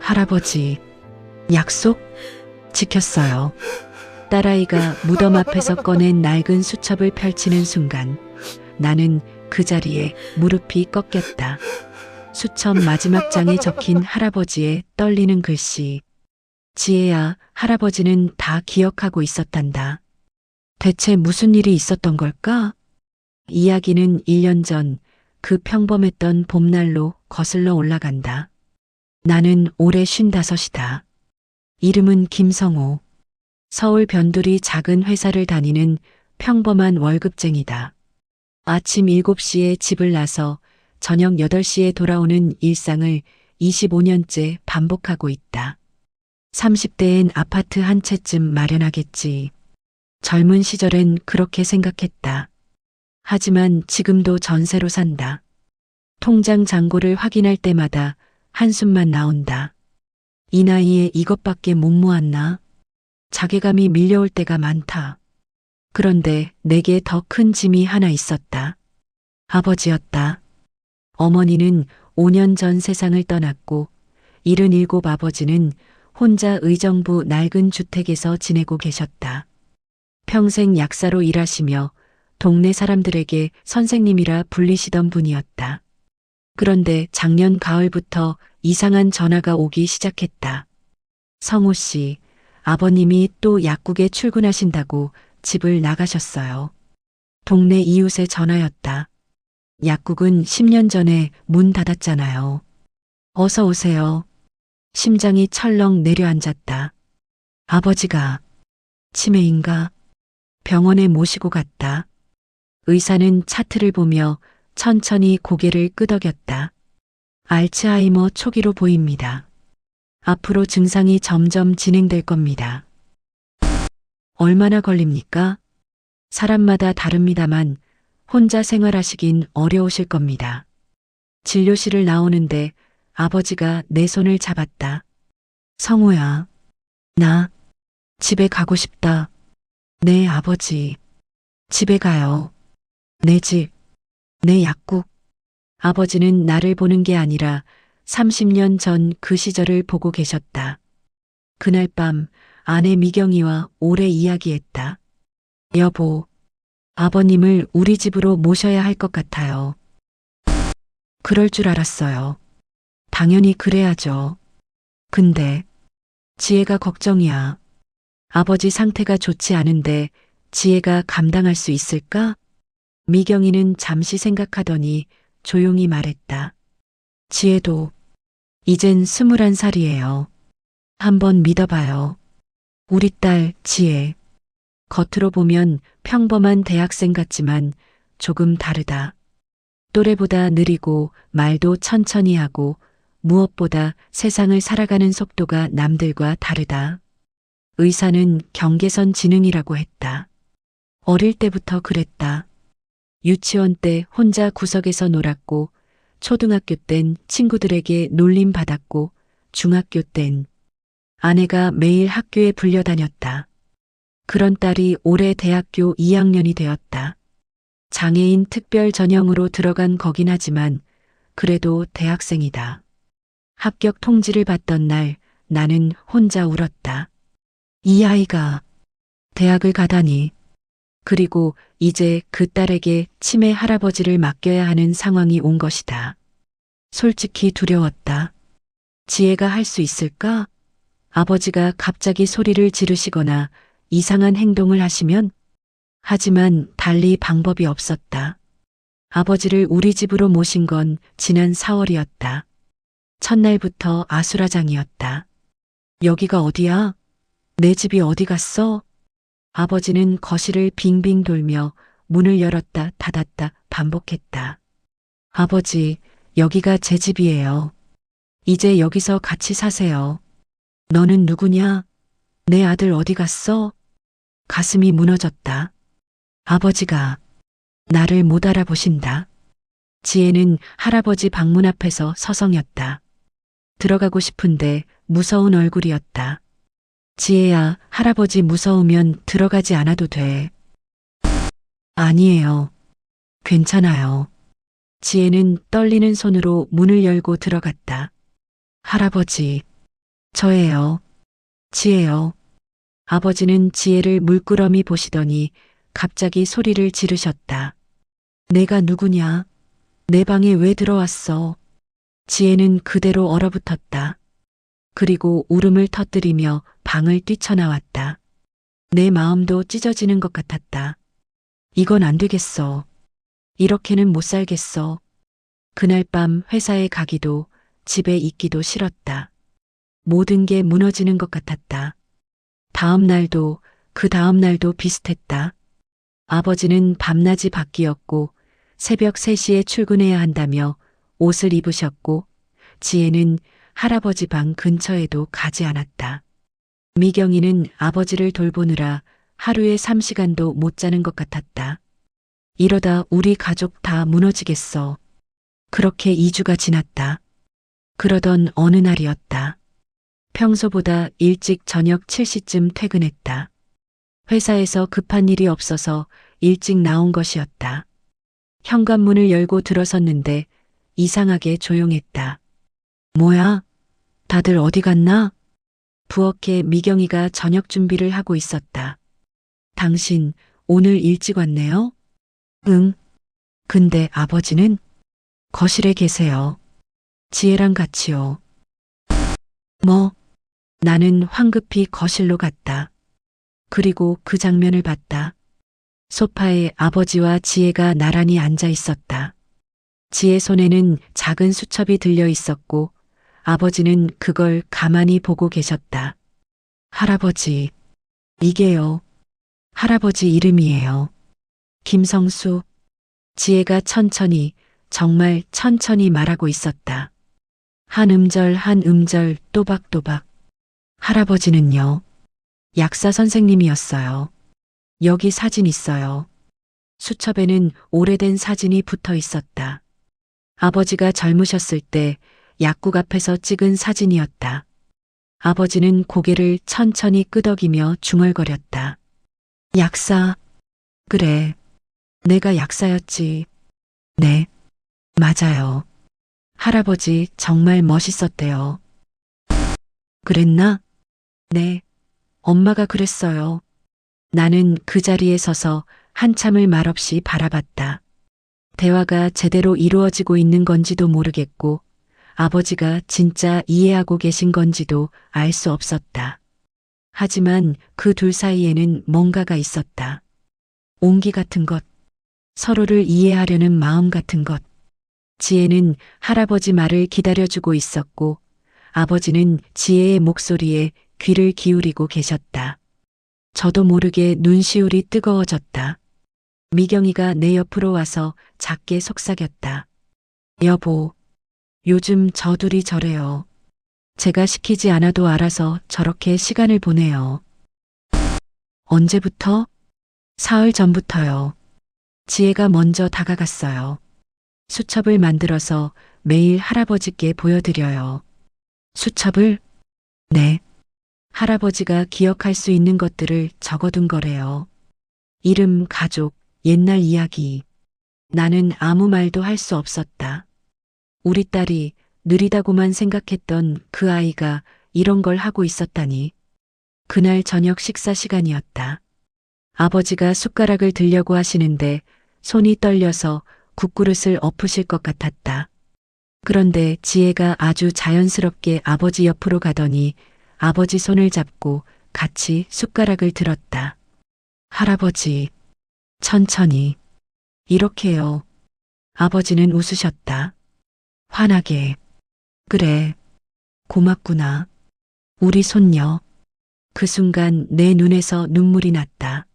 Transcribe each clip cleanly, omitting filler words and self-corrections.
할아버지, 약속 지켰어요. 딸아이가 무덤 앞에서 꺼낸 낡은 수첩을 펼치는 순간 나는 그 자리에 무릎이 꺾였다. 수첩 마지막 장에 적힌 할아버지의 떨리는 글씨. 지혜야, 할아버지는 다 기억하고 있었단다. 대체 무슨 일이 있었던 걸까? 이야기는 1년 전 그 평범했던 봄날로 거슬러 올라간다. 나는 올해 55이다. 이름은 김성호. 서울 변두리 작은 회사를 다니는 평범한 월급쟁이다. 아침 7시에 집을 나서 저녁 8시에 돌아오는 일상을 25년째 반복하고 있다. 30대엔 아파트 한 채쯤 마련하겠지. 젊은 시절엔 그렇게 생각했다. 하지만 지금도 전세로 산다. 통장 잔고를 확인할 때마다 한숨만 나온다. 이 나이에 이것밖에 못 모았나? 자괴감이 밀려올 때가 많다. 그런데 내게 더 큰 짐이 하나 있었다. 아버지였다. 어머니는 5년 전 세상을 떠났고 77 아버지는 혼자 의정부 낡은 주택에서 지내고 계셨다. 평생 약사로 일하시며 동네 사람들에게 선생님이라 불리시던 분이었다. 그런데 작년 가을부터 이상한 전화가 오기 시작했다. 성호 씨, 아버님이 또 약국에 출근하신다고 집을 나가셨어요. 동네 이웃의 전화였다. 약국은 10년 전에 문 닫았잖아요. 어서 오세요. 심장이 철렁 내려앉았다. 아버지가 치매인가? 병원에 모시고 갔다. 의사는 차트를 보며 천천히 고개를 끄덕였다. 알츠하이머 초기로 보입니다. 앞으로 증상이 점점 진행될 겁니다. 얼마나 걸립니까? 사람마다 다릅니다만 혼자 생활하시긴 어려우실 겁니다. 진료실을 나오는데 아버지가 내 손을 잡았다. 성호야, 나 집에 가고 싶다. 네, 아버지. 집에 가요. 내 집, 내 약국. 아버지는 나를 보는 게 아니라 30년 전 그 시절을 보고 계셨다. 그날 밤 아내 미경이와 오래 이야기했다. 여보, 아버님을 우리 집으로 모셔야 할 것 같아요. 그럴 줄 알았어요. 당연히 그래야죠. 근데 지혜가 걱정이야. 아버지 상태가 좋지 않은데 지혜가 감당할 수 있을까? 미경이는 잠시 생각하더니 조용히 말했다. 지혜도 이젠 21살이에요. 한번 믿어봐요. 우리 딸 지혜. 겉으로 보면 평범한 대학생 같지만 조금 다르다. 또래보다 느리고 말도 천천히 하고 무엇보다 세상을 살아가는 속도가 남들과 다르다. 의사는 경계선 지능이라고 했다. 어릴 때부터 그랬다. 유치원 때 혼자 구석에서 놀았고 초등학교 땐 친구들에게 놀림받았고 중학교 땐 아내가 매일 학교에 불려다녔다. 그런 딸이 올해 대학교 2학년이 되었다. 장애인 특별 전형으로 들어간 거긴 하지만 그래도 대학생이다. 합격 통지를 받던 날 나는 혼자 울었다. 이 아이가 대학을 가다니. 그리고 이제 그 딸에게 치매 할아버지를 맡겨야 하는 상황이 온 것이다. 솔직히 두려웠다. 지혜가 할 수 있을까? 아버지가 갑자기 소리를 지르시거나 이상한 행동을 하시면? 하지만 달리 방법이 없었다. 아버지를 우리 집으로 모신 건 지난 4월이었다. 첫날부터 아수라장이었다. 여기가 어디야? 내 집이 어디 갔어? 아버지는 거실을 빙빙 돌며 문을 열었다 닫았다 반복했다. 아버지, 여기가 제 집이에요. 이제 여기서 같이 사세요. 너는 누구냐? 내 아들 어디 갔어? 가슴이 무너졌다. 아버지가 나를 못 알아보신다. 지혜는 할아버지 방문 앞에서 서성였다. 들어가고 싶은데 무서운 얼굴이었다. 지혜야, 할아버지 무서우면 들어가지 않아도 돼. 아니에요. 괜찮아요. 지혜는 떨리는 손으로 문을 열고 들어갔다. 할아버지, 저예요. 지혜요. 아버지는 지혜를 물끄러미 보시더니 갑자기 소리를 지르셨다. 내가 누구냐? 내 방에 왜 들어왔어? 지혜는 그대로 얼어붙었다. 그리고 울음을 터뜨리며 방을 뛰쳐나왔다. 내 마음도 찢어지는 것 같았다. 이건 안 되겠어. 이렇게는 못 살겠어. 그날 밤 회사에 가기도 집에 있기도 싫었다. 모든 게 무너지는 것 같았다. 다음 날도 그 다음 날도 비슷했다. 아버지는 밤낮이 바뀌었고 새벽 3시에 출근해야 한다며 옷을 입으셨고 지혜는 할아버지 방 근처에도 가지 않았다. 미경이는 아버지를 돌보느라 하루에 3시간도 못 자는 것 같았다. 이러다 우리 가족 다 무너지겠어. 그렇게 2주가 지났다. 그러던 어느 날이었다. 평소보다 일찍 저녁 7시쯤 퇴근했다. 회사에서 급한 일이 없어서 일찍 나온 것이었다. 현관문을 열고 들어섰는데 이상하게 조용했다. 뭐야? 다들 어디 갔나? 부엌에 미경이가 저녁 준비를 하고 있었다. 당신 오늘 일찍 왔네요? 응. 근데 아버지는 거실에 계세요. 지혜랑 같이요. 뭐? 나는 황급히 거실로 갔다. 그리고 그 장면을 봤다. 소파에 아버지와 지혜가 나란히 앉아 있었다. 지혜 손에는 작은 수첩이 들려 있었고 아버지는 그걸 가만히 보고 계셨다. 할아버지, 이게요. 할아버지 이름이에요. 김성수. 지혜가 천천히, 정말 천천히 말하고 있었다. 한 음절 한 음절 또박또박. 할아버지는요. 약사 선생님이었어요. 여기 사진 있어요. 수첩에는 오래된 사진이 붙어 있었다. 아버지가 젊으셨을 때 약국 앞에서 찍은 사진이었다. 아버지는 고개를 천천히 끄덕이며 중얼거렸다. 약사. 그래. 내가 약사였지. 네. 맞아요. 할아버지 정말 멋있었대요. 그랬나? 네. 엄마가 그랬어요. 나는 그 자리에 서서 한참을 말없이 바라봤다. 대화가 제대로 이루어지고 있는 건지도 모르겠고 아버지가 진짜 이해하고 계신 건지도 알 수 없었다. 하지만 그 둘 사이에는 뭔가가 있었다. 온기 같은 것, 서로를 이해하려는 마음 같은 것. 지혜는 할아버지 말을 기다려주고 있었고 아버지는 지혜의 목소리에 귀를 기울이고 계셨다. 저도 모르게 눈시울이 뜨거워졌다. 미경이가 내 옆으로 와서 작게 속삭였다. 여보, 요즘 저 둘이 저래요. 제가 시키지 않아도 알아서 저렇게 시간을 보내요. 언제부터? 사흘 전부터요. 지혜가 먼저 다가갔어요. 수첩을 만들어서 매일 할아버지께 보여드려요. 수첩을? 네. 할아버지가 기억할 수 있는 것들을 적어둔 거래요. 이름, 가족, 옛날 이야기. 나는 아무 말도 할 수 없었다. 우리 딸이 느리다고만 생각했던 그 아이가 이런 걸 하고 있었다니. 그날 저녁 식사 시간이었다. 아버지가 숟가락을 들려고 하시는데 손이 떨려서 국그릇을 엎으실 것 같았다. 그런데 지혜가 아주 자연스럽게 아버지 옆으로 가더니 아버지 손을 잡고 같이 숟가락을 들었다. 할아버지, 천천히. 이렇게요. 아버지는 웃으셨다. 환하게. 그래. 고맙구나. 우리 손녀. 그 순간 내 눈에서 눈물이 났다.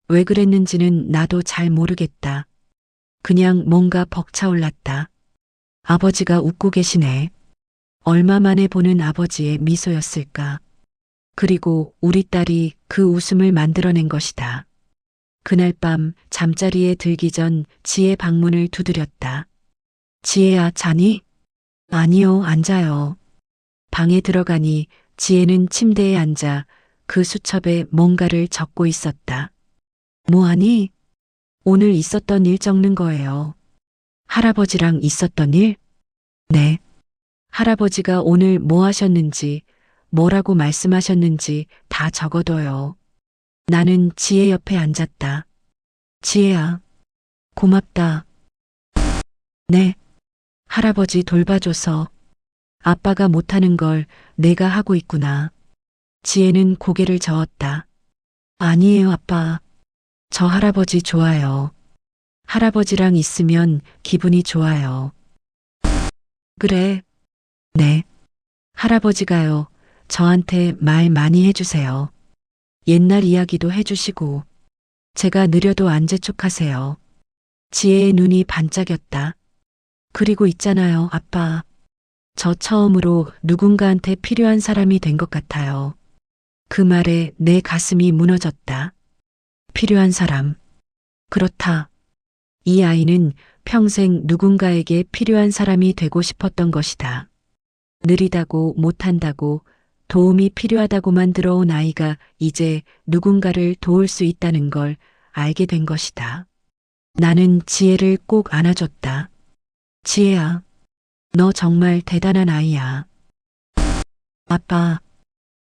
왜 그랬는지는 나도 잘 모르겠다. 그냥 뭔가 벅차올랐다. 아버지가 웃고 계시네. 얼마 만에 보는 아버지의 미소였을까. 그리고 우리 딸이 그 웃음을 만들어낸 것이다. 그날 밤 잠자리에 들기 전 지혜 방문을 두드렸다. 지혜야, 자니? 아니요, 앉아요. 방에 들어가니 지혜는 침대에 앉아 그 수첩에 뭔가를 적고 있었다. 뭐하니? 오늘 있었던 일 적는 거예요. 할아버지랑 있었던 일? 네. 할아버지가 오늘 뭐 하셨는지, 뭐라고 말씀하셨는지 다 적어둬요. 나는 지혜 옆에 앉았다. 지혜야, 고맙다. 네, 할아버지 돌봐줘서. 아빠가 못하는 걸 내가 하고 있구나. 지혜는 고개를 저었다. 아니에요, 아빠. 저 할아버지 좋아요. 할아버지랑 있으면 기분이 좋아요. 그래. 네. 할아버지가요, 저한테 말 많이 해주세요. 옛날 이야기도 해주시고, 제가 느려도 안 재촉하세요. 지혜의 눈이 반짝였다. 그리고 있잖아요, 아빠. 저 처음으로 누군가한테 필요한 사람이 된 것 같아요. 그 말에 내 가슴이 무너졌다. 필요한 사람. 그렇다. 이 아이는 평생 누군가에게 필요한 사람이 되고 싶었던 것이다. 느리다고 못한다고 도움이 필요하다고만 들어온 아이가 이제 누군가를 도울 수 있다는 걸 알게 된 것이다. 나는 지혜를 꼭 안아줬다. 지혜야, 너 정말 대단한 아이야.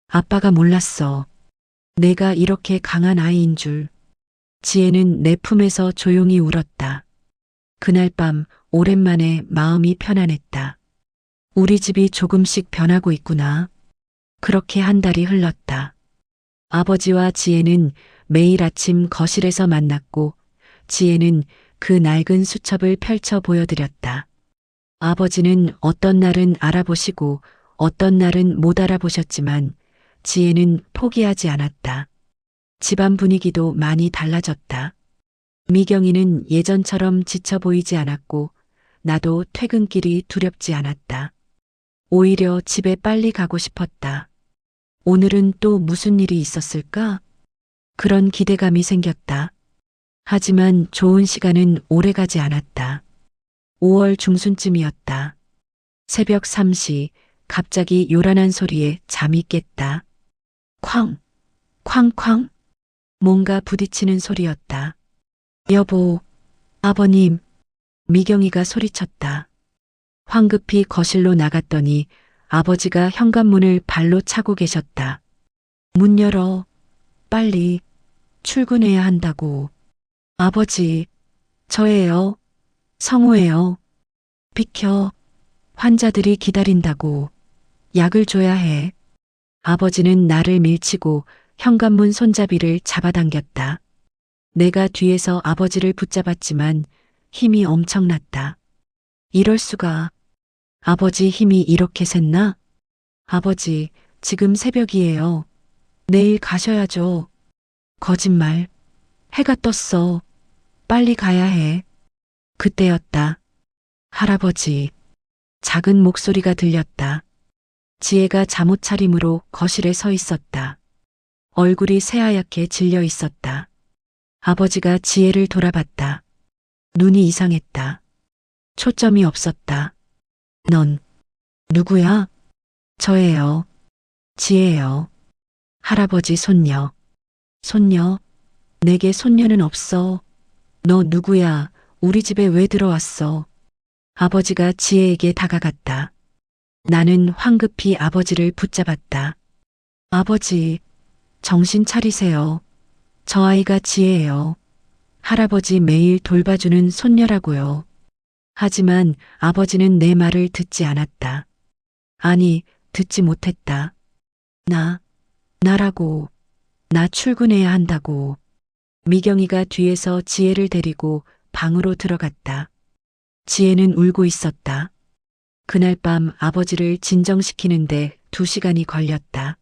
아빠가 몰랐어. 내가 이렇게 강한 아이인 줄. 지혜는 내 품에서 조용히 울었다. 그날 밤 오랜만에 마음이 편안했다. 우리 집이 조금씩 변하고 있구나. 그렇게 한 달이 흘렀다. 아버지와 지혜는 매일 아침 거실에서 만났고 지혜는 그 낡은 수첩을 펼쳐 보여드렸다. 아버지는 어떤 날은 알아보시고 어떤 날은 못 알아보셨지만 지혜는 포기하지 않았다. 집안 분위기도 많이 달라졌다. 미경이는 예전처럼 지쳐 보이지 않았고 나도 퇴근길이 두렵지 않았다. 오히려 집에 빨리 가고 싶었다. 오늘은 또 무슨 일이 있었을까? 그런 기대감이 생겼다. 하지만 좋은 시간은 오래가지 않았다. 5월 중순쯤이었다. 새벽 3시 갑자기 요란한 소리에 잠이 깼다. 쾅, 쾅쾅. 뭔가 부딪히는 소리였다. 여보, 아버님, 미경이가 소리쳤다. 황급히 거실로 나갔더니 아버지가 현관문을 발로 차고 계셨다. 문 열어. 빨리. 출근해야 한다고. 아버지, 저예요. 성우예요. 비켜. 환자들이 기다린다고. 약을 줘야 해. 아버지는 나를 밀치고 현관문 손잡이를 잡아당겼다. 내가 뒤에서 아버지를 붙잡았지만 힘이 엄청났다. 이럴 수가. 아버지 힘이 이렇게 셌나? 아버지, 지금 새벽이에요. 내일 가셔야죠. 거짓말. 해가 떴어. 빨리 가야 해. 그때였다. 할아버지. 작은 목소리가 들렸다. 지혜가 잠옷 차림으로 거실에 서 있었다. 얼굴이 새하얗게 질려 있었다. 아버지가 지혜를 돌아봤다. 눈이 이상했다. 초점이 없었다. 넌 누구야? 저예요. 지혜예요. 할아버지 손녀. 손녀? 내게 손녀는 없어. 너 누구야? 우리 집에 왜 들어왔어? 아버지가 지혜에게 다가갔다. 나는 황급히 아버지를 붙잡았다. 아버지, 정신 차리세요. 저 아이가 지혜예요. 할아버지 매일 돌봐주는 손녀라고요. 하지만 아버지는 내 말을 듣지 않았다. 아니, 듣지 못했다. 나라고. 나 출근해야 한다고. 미경이가 뒤에서 지혜를 데리고 방으로 들어갔다. 지혜는 울고 있었다. 그날 밤 아버지를 진정시키는데 2시간이 걸렸다.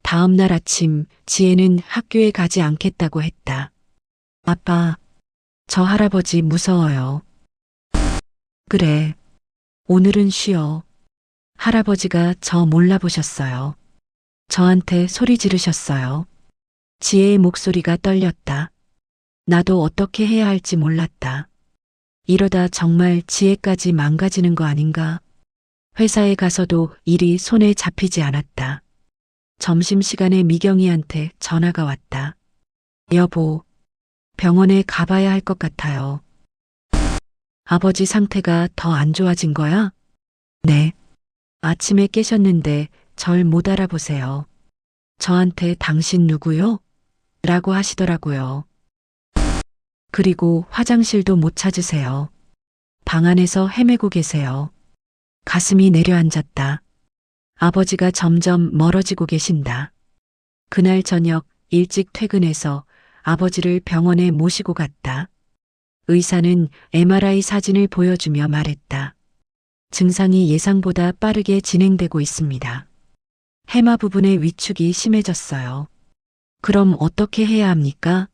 다음 날 아침 지혜는 학교에 가지 않겠다고 했다. 아빠, 저 할아버지 무서워요. 그래, 오늘은 쉬어. 할아버지가 저 몰라보셨어요. 저한테 소리 지르셨어요. 지혜의 목소리가 떨렸다. 나도 어떻게 해야 할지 몰랐다. 이러다 정말 지혜까지 망가지는 거 아닌가? 회사에 가서도 일이 손에 잡히지 않았다. 점심시간에 미경이한테 전화가 왔다. 여보, 병원에 가봐야 할 것 같아요. 아버지 상태가 더 안 좋아진 거야? 네. 아침에 깨셨는데 절 못 알아보세요. 저한테 당신 누구요? 라고 하시더라고요. 그리고 화장실도 못 찾으세요. 방 안에서 헤매고 계세요. 가슴이 내려앉았다. 아버지가 점점 멀어지고 계신다. 그날 저녁 일찍 퇴근해서 아버지를 병원에 모시고 갔다. 의사는 MRI 사진을 보여주며 말했다. 증상이 예상보다 빠르게 진행되고 있습니다. 해마 부분의 위축이 심해졌어요. 그럼 어떻게 해야 합니까?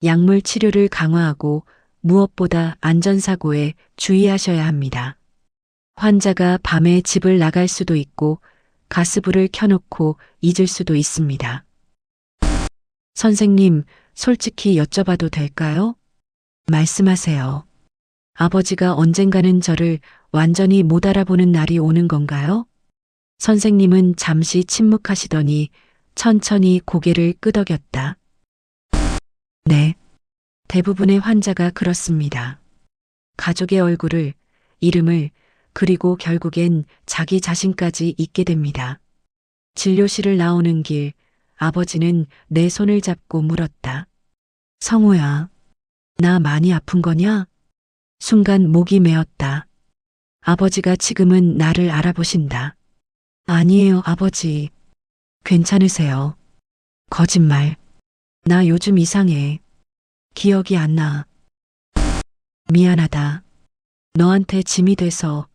약물 치료를 강화하고 무엇보다 안전사고에 주의하셔야 합니다. 환자가 밤에 집을 나갈 수도 있고 가스불을 켜놓고 잊을 수도 있습니다. 선생님, 솔직히 여쭤봐도 될까요? 말씀하세요. 아버지가 언젠가는 저를 완전히 못 알아보는 날이 오는 건가요? 선생님은 잠시 침묵하시더니 천천히 고개를 끄덕였다. 네. 대부분의 환자가 그렇습니다. 가족의 얼굴을, 이름을, 그리고 결국엔 자기 자신까지 잊게 됩니다. 진료실을 나오는 길, 아버지는 내 손을 잡고 물었다. 성우야, 나 많이 아픈 거냐? 순간 목이 메었다. 아버지가 지금은 나를 알아보신다. 아니에요, 아버지. 괜찮으세요. 거짓말. 나 요즘 이상해. 기억이 안 나. 미안하다. 너한테 짐이 돼서.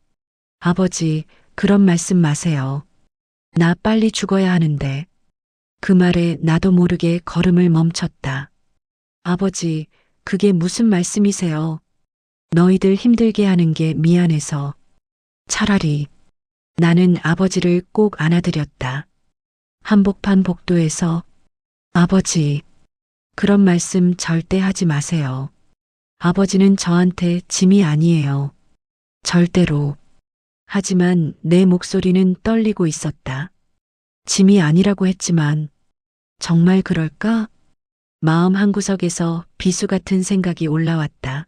아버지, 그런 말씀 마세요. 나 빨리 죽어야 하는데. 그 말에 나도 모르게 걸음을 멈췄다. 아버지, 그게 무슨 말씀이세요? 너희들 힘들게 하는 게 미안해서. 차라리 나는 아버지를 꼭 안아드렸다. 한복판 복도에서 아버지, 그런 말씀 절대 하지 마세요. 아버지는 저한테 짐이 아니에요. 절대로. 하지만 내 목소리는 떨리고 있었다. 짐이 아니라고 했지만 정말 그럴까? 마음 한구석에서 비수 같은 생각이 올라왔다.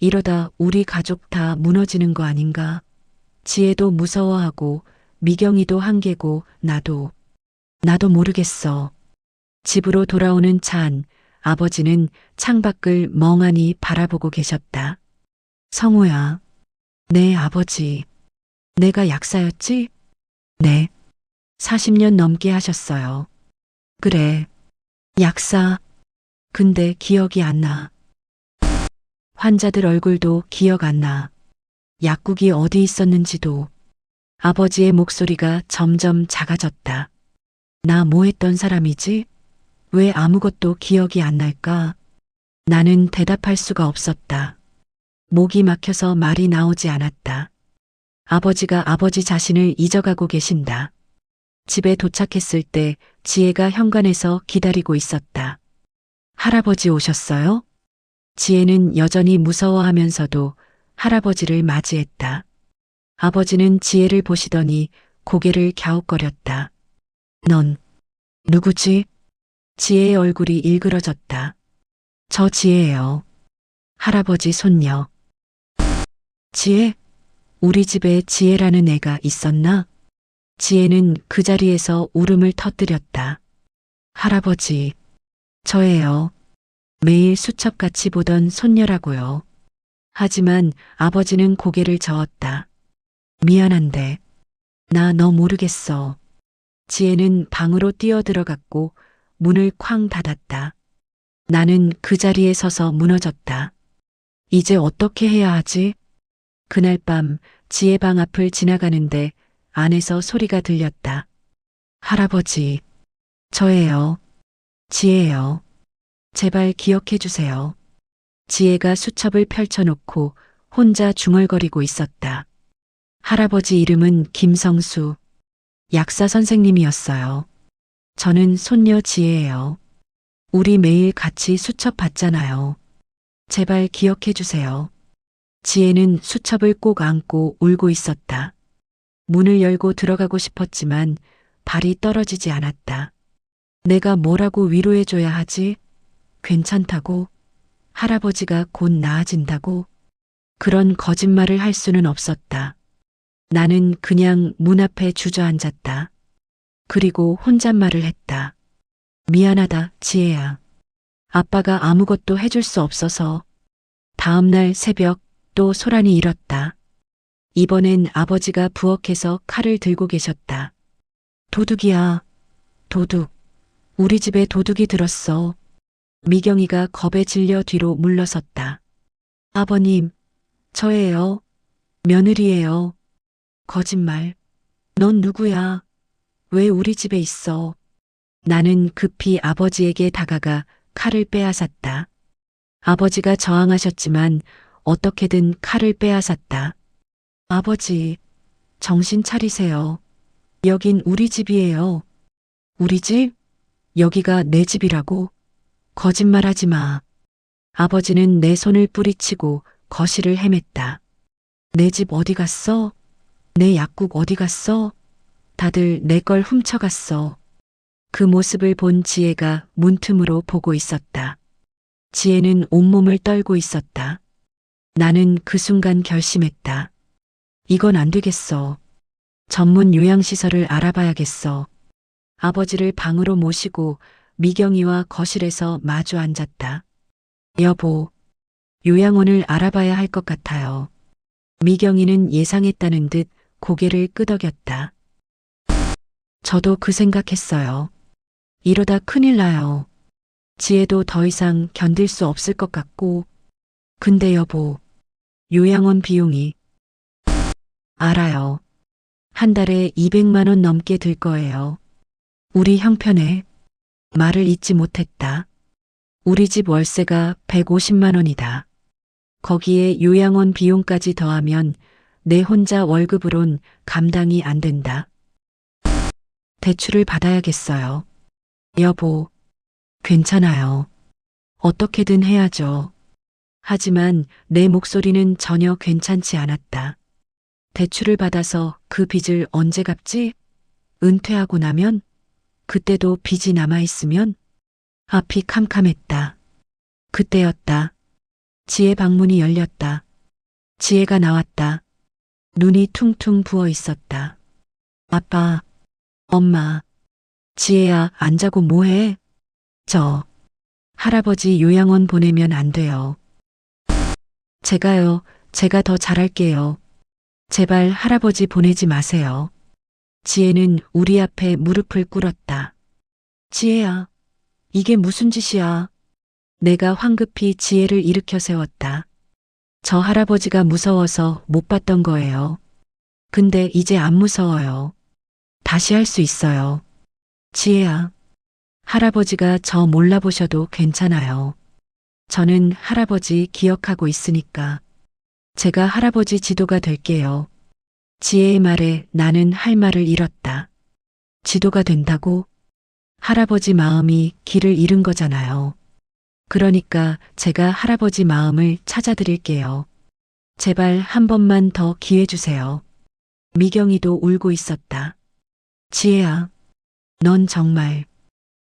이러다 우리 가족 다 무너지는 거 아닌가? 지혜도 무서워하고 미경이도 한계고 나도 모르겠어. 집으로 돌아오는 차 안, 아버지는 창밖을 멍하니 바라보고 계셨다. 성우야. 네, 아버지. 내가 약사였지? 네. 40년 넘게 하셨어요. 그래. 약사. 근데 기억이 안 나. 환자들 얼굴도 기억 안 나. 약국이 어디 있었는지도. 아버지의 목소리가 점점 작아졌다. 나 뭐 했던 사람이지? 왜 아무것도 기억이 안 날까? 나는 대답할 수가 없었다. 목이 막혀서 말이 나오지 않았다. 아버지가 아버지 자신을 잊어가고 계신다. 집에 도착했을 때 지혜가 현관에서 기다리고 있었다. 할아버지 오셨어요? 지혜는 여전히 무서워하면서도 할아버지를 맞이했다. 아버지는 지혜를 보시더니 고개를 갸웃거렸다. 넌 누구지? 지혜의 얼굴이 일그러졌다. 저 지혜예요. 할아버지 손녀. 지혜? 우리 집에 지혜라는 애가 있었나? 지혜는 그 자리에서 울음을 터뜨렸다. 할아버지, 저예요. 매일 수첩같이 보던 손녀라고요. 하지만 아버지는 고개를 저었다. 미안한데, 나 너 모르겠어. 지혜는 방으로 뛰어들어갔고 문을 쾅 닫았다. 나는 그 자리에 서서 무너졌다. 이제 어떻게 해야 하지? 그날 밤 지혜 방 앞을 지나가는데 안에서 소리가 들렸다. 할아버지, 저예요. 지혜예요. 제발 기억해 주세요. 지혜가 수첩을 펼쳐놓고 혼자 중얼거리고 있었다. 할아버지 이름은 김성수. 약사 선생님이었어요. 저는 손녀 지혜예요. 우리 매일 같이 수첩 봤잖아요. 제발 기억해 주세요. 지혜는 수첩을 꼭 안고 울고 있었다. 문을 열고 들어가고 싶었지만 발이 떨어지지 않았다. 내가 뭐라고 위로해줘야 하지? 괜찮다고? 할아버지가 곧 나아진다고? 그런 거짓말을 할 수는 없었다. 나는 그냥 문 앞에 주저앉았다. 그리고 혼잣말을 했다. 미안하다, 지혜야. 아빠가 아무것도 해줄 수 없어서. 다음 날 새벽 또 소란이 일었다. 이번엔 아버지가 부엌에서 칼을 들고 계셨다. 도둑이야, 도둑. 우리 집에 도둑이 들었어. 미경이가 겁에 질려 뒤로 물러섰다. 아버님, 저예요. 며느리예요. 거짓말. 넌 누구야? 왜 우리 집에 있어? 나는 급히 아버지에게 다가가 칼을 빼앗았다. 아버지가 저항하셨지만 어떻게든 칼을 빼앗았다. 아버지, 정신 차리세요. 여긴 우리 집이에요. 우리 집? 여기가 내 집이라고? 거짓말하지 마. 아버지는 내 손을 뿌리치고 거실을 헤맸다. 내 집 어디 갔어? 내 약국 어디 갔어? 다들 내 걸 훔쳐갔어. 그 모습을 본 지혜가 문틈으로 보고 있었다. 지혜는 온몸을 떨고 있었다. 나는 그 순간 결심했다. 이건 안 되겠어. 전문 요양시설을 알아봐야겠어. 아버지를 방으로 모시고 미경이와 거실에서 마주 앉았다. 여보, 요양원을 알아봐야 할 것 같아요. 미경이는 예상했다는 듯 고개를 끄덕였다. 저도 그 생각했어요. 이러다 큰일 나요. 지혜도 더 이상 견딜 수 없을 것 같고. 근데 여보, 요양원 비용이. 알아요. 한 달에 200만 원 넘게 들 거예요. 우리 형편에. 말을 잇지 못했다. 우리 집 월세가 150만 원이다. 거기에 요양원 비용까지 더하면 내 혼자 월급으론 감당이 안 된다. 대출을 받아야겠어요. 여보, 괜찮아요. 어떻게든 해야죠. 하지만 내 목소리는 전혀 괜찮지 않았다. 대출을 받아서 그 빚을 언제 갚지? 은퇴하고 나면? 그때도 빚이 남아있으면? 앞이 캄캄했다. 그때였다. 지혜 방문이 열렸다. 지혜가 나왔다. 눈이 퉁퉁 부어 있었다. 아빠, 엄마, 지혜야, 안 자고 뭐해? 저, 할아버지 요양원 보내면 안 돼요. 제가 더 잘할게요. 제발 할아버지 보내지 마세요. 지혜는 우리 앞에 무릎을 꿇었다. 지혜야, 이게 무슨 짓이야? 내가 황급히 지혜를 일으켜 세웠다. 저 할아버지가 무서워서 못 봤던 거예요. 근데 이제 안 무서워요. 다시 할 수 있어요. 지혜야, 할아버지가 저 몰라보셔도 괜찮아요. 저는 할아버지 기억하고 있으니까. 제가 할아버지 지도가 될게요. 지혜의 말에 나는 할 말을 잃었다. 지도가 된다고? 할아버지 마음이 길을 잃은 거잖아요. 그러니까 제가 할아버지 마음을 찾아드릴게요. 제발 한 번만 더 기회 주세요. 미경이도 울고 있었다. 지혜야, 넌 정말.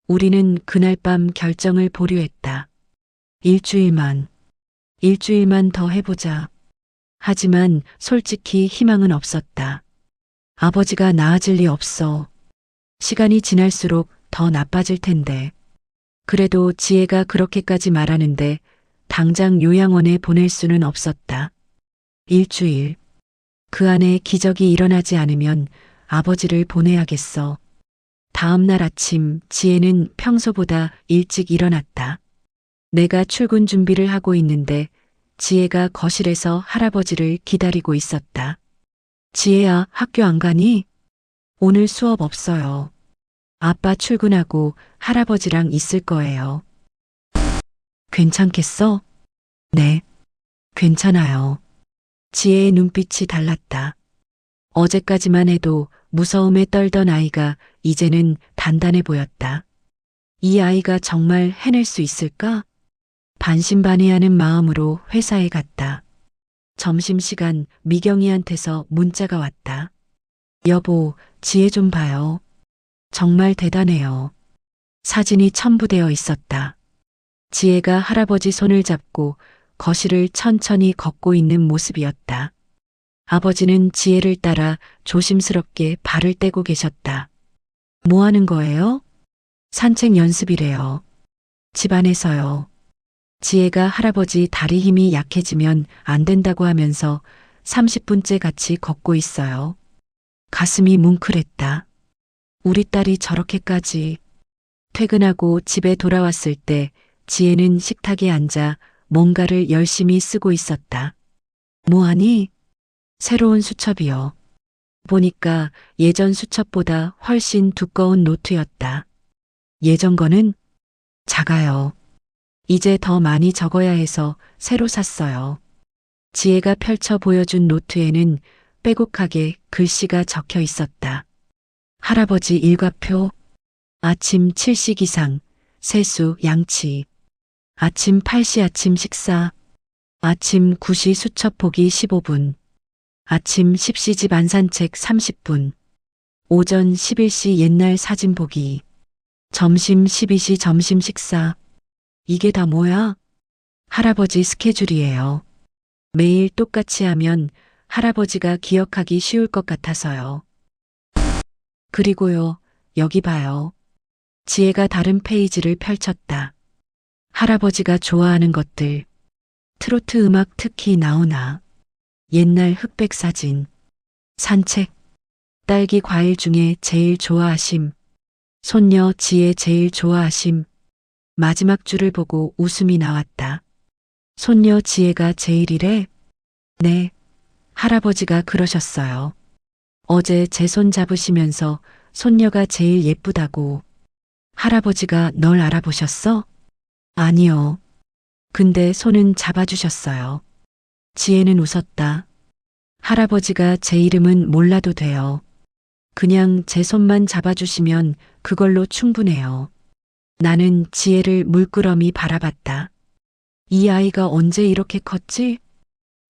우리는 그날 밤 결정을 보류했다. 일주일만 더 해보자. 하지만 솔직히 희망은 없었다. 아버지가 나아질 리 없어. 시간이 지날수록 더 나빠질 텐데. 그래도 지혜가 그렇게까지 말하는데 당장 요양원에 보낼 수는 없었다. 일주일. 그 안에 기적이 일어나지 않으면 아버지를 보내야겠어. 다음 날 아침 지혜는 평소보다 일찍 일어났다. 내가 출근 준비를 하고 있는데 지혜가 거실에서 할아버지를 기다리고 있었다. 지혜야, 학교 안 가니? 오늘 수업 없어요. 아빠 출근하고 할아버지랑 있을 거예요. 괜찮겠어? 네, 괜찮아요. 지혜의 눈빛이 달랐다. 어제까지만 해도 무서움에 떨던 아이가 이제는 단단해 보였다. 이 아이가 정말 해낼 수 있을까? 반신반의하는 마음으로 회사에 갔다. 점심시간 미경이한테서 문자가 왔다. 여보, 지혜 좀 봐요. 정말 대단해요. 사진이 첨부되어 있었다. 지혜가 할아버지 손을 잡고 거실을 천천히 걷고 있는 모습이었다. 아버지는 지혜를 따라 조심스럽게 발을 떼고 계셨다. 뭐 하는 거예요? 산책 연습이래요. 집안에서요. 지혜가 할아버지 다리 힘이 약해지면 안 된다고 하면서 30분째 같이 걷고 있어요. 가슴이 뭉클했다. 우리 딸이 저렇게까지. 퇴근하고 집에 돌아왔을 때 지혜는 식탁에 앉아 뭔가를 열심히 쓰고 있었다. 뭐하니? 새로운 수첩이요. 보니까 예전 수첩보다 훨씬 두꺼운 노트였다. 예전 거는 작아요. 이제 더 많이 적어야 해서 새로 샀어요. 지혜가 펼쳐 보여준 노트에는 빼곡하게 글씨가 적혀 있었다. 할아버지 일과표, 아침 7시 기상, 세수, 양치, 아침 8시 아침 식사, 아침 9시 수첩 보기 15분, 아침 10시 집 안산책 30분, 오전 11시 옛날 사진 보기, 점심 12시 점심 식사. 이게 다 뭐야? 할아버지 스케줄이에요. 매일 똑같이 하면 할아버지가 기억하기 쉬울 것 같아서요. 그리고요, 여기 봐요. 지혜가 다른 페이지를 펼쳤다. 할아버지가 좋아하는 것들, 트로트 음악 특히 나오나, 옛날 흑백 사진, 산책, 딸기 과일 중에 제일 좋아하심, 손녀 지혜 제일 좋아하심, 마지막 줄을 보고 웃음이 나왔다. 손녀 지혜가 제일이래? 네, 할아버지가 그러셨어요. 어제 제 손 잡으시면서 손녀가 제일 예쁘다고. 할아버지가 널 알아보셨어? 아니요. 근데 손은 잡아주셨어요. 지혜는 웃었다. 할아버지가 제 이름은 몰라도 돼요. 그냥 제 손만 잡아주시면 그걸로 충분해요. 나는 지혜를 물끄러미 바라봤다. 이 아이가 언제 이렇게 컸지?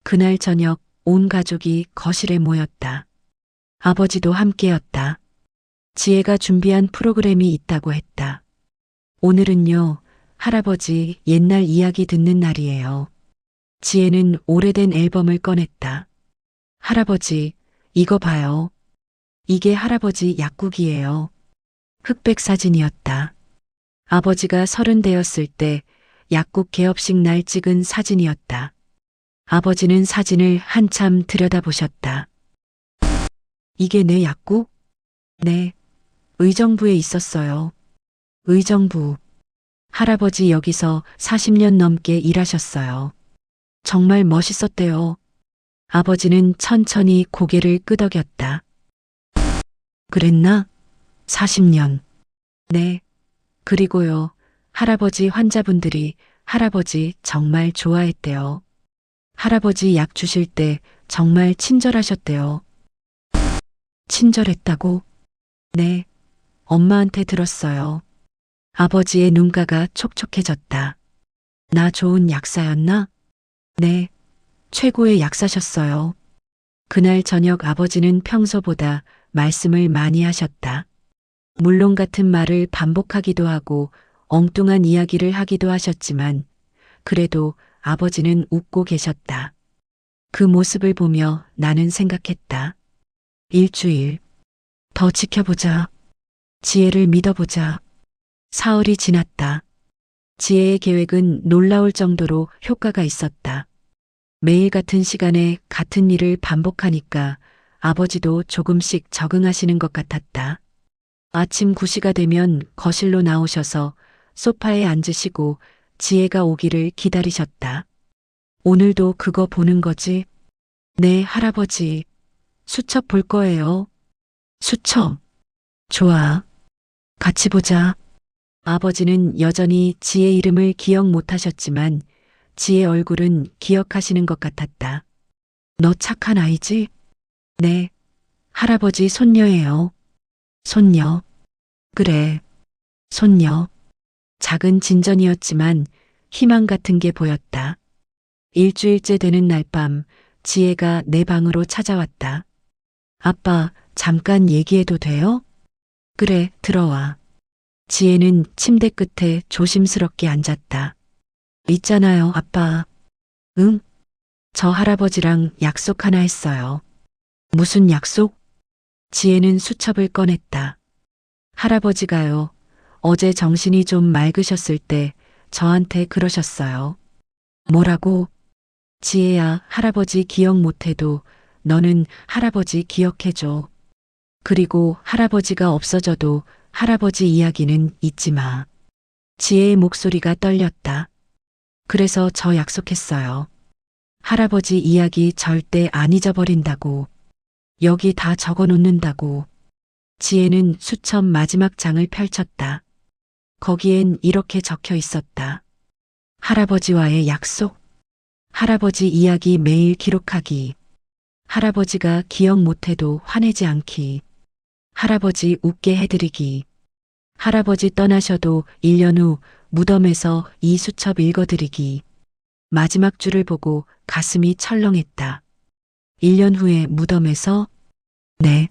그날 저녁 온 가족이 거실에 모였다. 아버지도 함께였다. 지혜가 준비한 프로그램이 있다고 했다. 오늘은요, 할아버지 옛날 이야기 듣는 날이에요. 지혜는 오래된 앨범을 꺼냈다. 할아버지, 이거 봐요. 이게 할아버지 약국이에요. 흑백 사진이었다. 아버지가 30 되었을 때 약국 개업식 날 찍은 사진이었다. 아버지는 사진을 한참 들여다보셨다. 이게 내 약국? 네. 의정부에 있었어요. 의정부. 할아버지 여기서 40년 넘게 일하셨어요. 정말 멋있었대요. 아버지는 천천히 고개를 끄덕였다. 그랬나? 40년. 네. 그리고요, 할아버지 환자분들이 할아버지 정말 좋아했대요. 할아버지 약 주실 때 정말 친절하셨대요. 친절했다고? 네. 엄마한테 들었어요. 아버지의 눈가가 촉촉해졌다. 나 좋은 약사였나? 네. 최고의 약사셨어요. 그날 저녁 아버지는 평소보다 말씀을 많이 하셨다. 물론 같은 말을 반복하기도 하고 엉뚱한 이야기를 하기도 하셨지만 그래도 아버지는 웃고 계셨다. 그 모습을 보며 나는 생각했다. 일주일 더 지켜보자. 지혜를 믿어보자. 사흘이 지났다. 지혜의 계획은 놀라울 정도로 효과가 있었다. 매일 같은 시간에 같은 일을 반복하니까 아버지도 조금씩 적응하시는 것 같았다. 아침 9시가 되면 거실로 나오셔서 소파에 앉으시고 지혜가 오기를 기다리셨다. 오늘도 그거 보는 거지? 네, 할아버지. 수첩 볼 거예요. 수첩. 좋아. 같이 보자. 아버지는 여전히 지혜 이름을 기억 못 하셨지만 지혜 얼굴은 기억하시는 것 같았다. 너 착한 아이지? 네. 할아버지 손녀예요. 손녀. 그래. 손녀. 작은 진전이었지만 희망 같은 게 보였다. 일주일째 되는 날 밤 지혜가 내 방으로 찾아왔다. 아빠, 잠깐 얘기해도 돼요? 그래, 들어와. 지혜는 침대 끝에 조심스럽게 앉았다. 있잖아요, 아빠. 응? 저 할아버지랑 약속 하나 했어요. 무슨 약속? 지혜는 수첩을 꺼냈다. 할아버지가요. 어제 정신이 좀 맑으셨을 때 저한테 그러셨어요. 뭐라고? 지혜야, 할아버지 기억 못해도 너는 할아버지 기억해줘. 그리고 할아버지가 없어져도 할아버지 이야기는 잊지 마. 지혜의 목소리가 떨렸다. 그래서 저 약속했어요. 할아버지 이야기 절대 안 잊어버린다고. 여기 다 적어 놓는다고. 지혜는 수첩 마지막 장을 펼쳤다. 거기엔 이렇게 적혀 있었다. 할아버지와의 약속. 할아버지 이야기 매일 기록하기. 할아버지가 기억 못해도 화내지 않기. 할아버지 웃게 해드리기. 할아버지 떠나셔도 1년 후 무덤에서 이 수첩 읽어드리기. 마지막 줄을 보고 가슴이 철렁했다. 1년 후에 무덤에서? 네.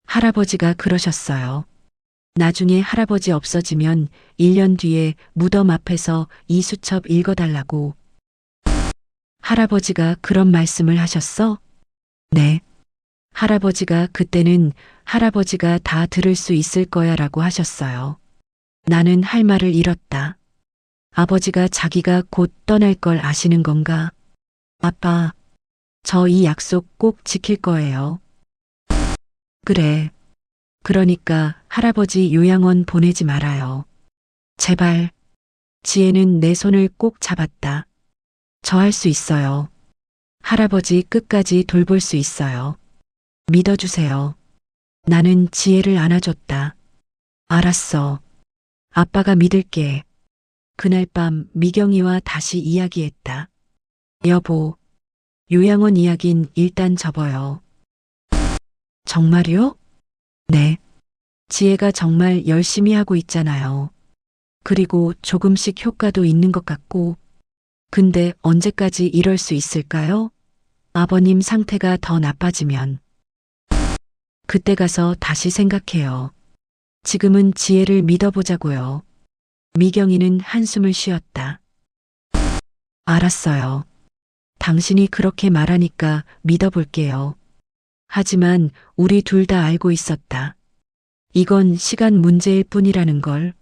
할아버지가 그러셨어요. 나중에 할아버지 없어지면 1년 뒤에 무덤 앞에서 이 수첩 읽어달라고. 할아버지가 그런 말씀을 하셨어? 네. 할아버지가 그때는 할아버지가 다 들을 수 있을 거야 라고 하셨어요. 나는 할 말을 잃었다. 아버지가 자기가 곧 떠날 걸 아시는 건가? 아빠, 저 이 약속 꼭 지킬 거예요. 그래. 그러니까 할아버지 요양원 보내지 말아요. 제발. 지혜는 내 손을 꼭 잡았다. 저 할 수 있어요. 할아버지 끝까지 돌볼 수 있어요. 믿어주세요. 나는 지혜를 안아줬다. 알았어. 아빠가 믿을게. 그날 밤 미경이와 다시 이야기했다. 여보, 요양원 이야긴 일단 접어요. 정말요? 네. 지혜가 정말 열심히 하고 있잖아요. 그리고 조금씩 효과도 있는 것 같고. 근데 언제까지 이럴 수 있을까요? 아버님 상태가 더 나빠지면. 그때 가서 다시 생각해요. 지금은 지혜를 믿어보자고요. 미경이는 한숨을 쉬었다. 알았어요. 당신이 그렇게 말하니까 믿어볼게요. 하지만 우리 둘 다 알고 있었다. 이건 시간 문제일 뿐이라는 걸.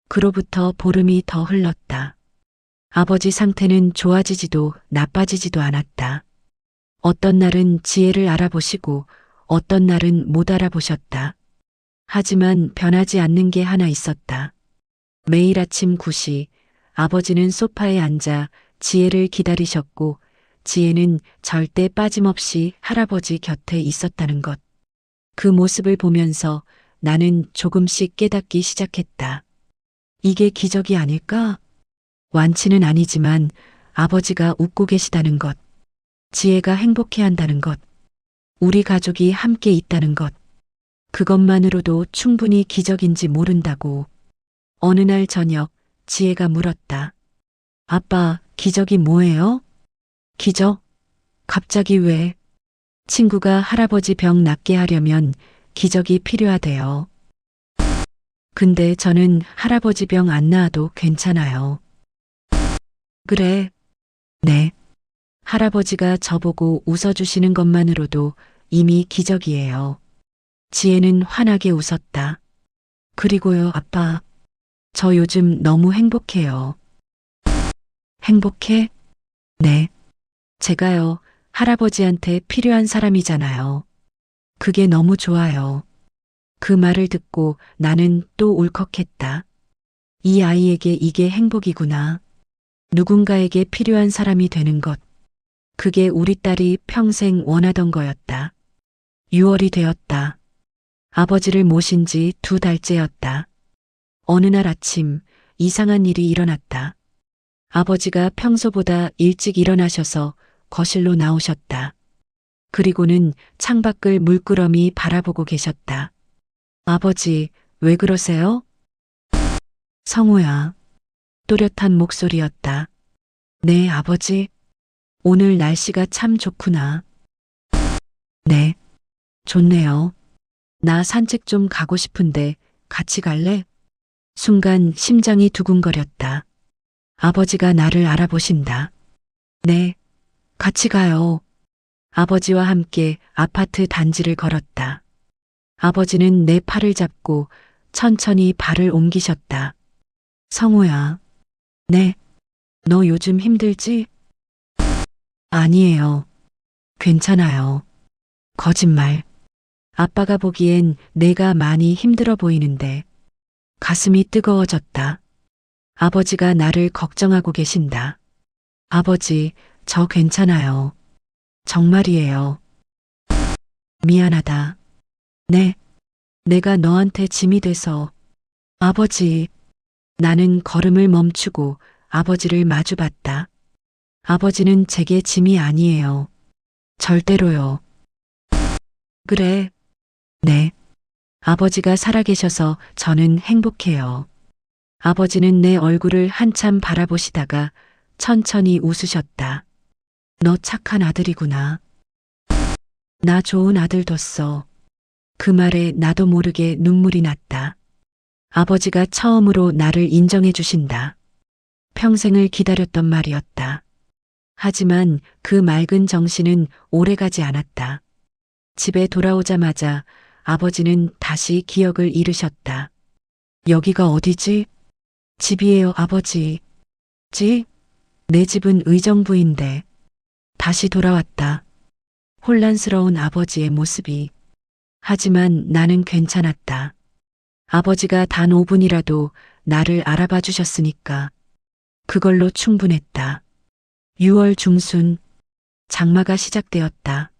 그로부터 보름이 더 흘렀다. 아버지 상태는 좋아지지도 나빠지지도 않았다. 어떤 날은 지혜를 알아보시고 어떤 날은 못 알아보셨다. 하지만 변하지 않는 게 하나 있었다. 매일 아침 9시 아버지는 소파에 앉아 지혜를 기다리셨고 지혜는 절대 빠짐없이 할아버지 곁에 있었다는 것. 그 모습을 보면서 나는 조금씩 깨닫기 시작했다. 이게 기적이 아닐까? 완치는 아니지만 아버지가 웃고 계시다는 것. 지혜가 행복해한다는 것. 우리 가족이 함께 있다는 것. 그것만으로도 충분히 기적인지 모른다고. 어느 날 저녁 지혜가 물었다. 아빠, 기적이 뭐예요? 기적? 갑자기 왜? 친구가 할아버지 병 낫게 하려면 기적이 필요하대요. 근데 저는 할아버지 병 안 나아도 괜찮아요. 그래. 네. 할아버지가 저보고 웃어주시는 것만으로도 이미 기적이에요. 지혜는 환하게 웃었다. 그리고요, 아빠. 저 요즘 너무 행복해요. 행복해? 네. 제가요, 할아버지한테 필요한 사람이잖아요. 그게 너무 좋아요. 그 말을 듣고 나는 또 울컥했다. 이 아이에게 이게 행복이구나. 누군가에게 필요한 사람이 되는 것. 그게 우리 딸이 평생 원하던 거였다. 6월이 되었다. 아버지를 모신 지 2달째였다. 어느 날 아침 이상한 일이 일어났다. 아버지가 평소보다 일찍 일어나셔서 거실로 나오셨다. 그리고는 창밖을 물끄러미 바라보고 계셨다. 아버지, 왜 그러세요? 성우야. 또렷한 목소리였다. 네, 아버지. 오늘 날씨가 참 좋구나. 네. 좋네요. 나 산책 좀 가고 싶은데 같이 갈래? 순간 심장이 두근거렸다. 아버지가 나를 알아보신다. 네. 같이 가요. 아버지와 함께 아파트 단지를 걸었다. 아버지는 내 팔을 잡고 천천히 발을 옮기셨다. 성호야. 네. 너 요즘 힘들지? 아니에요. 괜찮아요. 거짓말. 아빠가 보기엔 내가 많이 힘들어 보이는데 가슴이 뜨거워졌다. 아버지가 나를 걱정하고 계신다. 아버지, 저 괜찮아요. 정말이에요. 미안하다. 네. 내가 너한테 짐이 돼서. 아버지. 나는 걸음을 멈추고 아버지를 마주봤다. 아버지는 제게 짐이 아니에요. 절대로요. 그래. 네. 아버지가 살아계셔서 저는 행복해요. 아버지는 내 얼굴을 한참 바라보시다가 천천히 웃으셨다. 너 착한 아들이구나. 나 좋은 아들 뒀어. 그 말에 나도 모르게 눈물이 났다. 아버지가 처음으로 나를 인정해 주신다. 평생을 기다렸던 말이었다. 하지만 그 맑은 정신은 오래가지 않았다. 집에 돌아오자마자 아버지는 다시 기억을 잃으셨다. 여기가 어디지? 집이에요, 아버지. 집? 내 집은 의정부인데. 다시 돌아왔다. 혼란스러운 아버지의 모습이. 하지만 나는 괜찮았다. 아버지가 단 5분이라도 나를 알아봐 주셨으니까 그걸로 충분했다. 6월 중순, 장마가 시작되었다.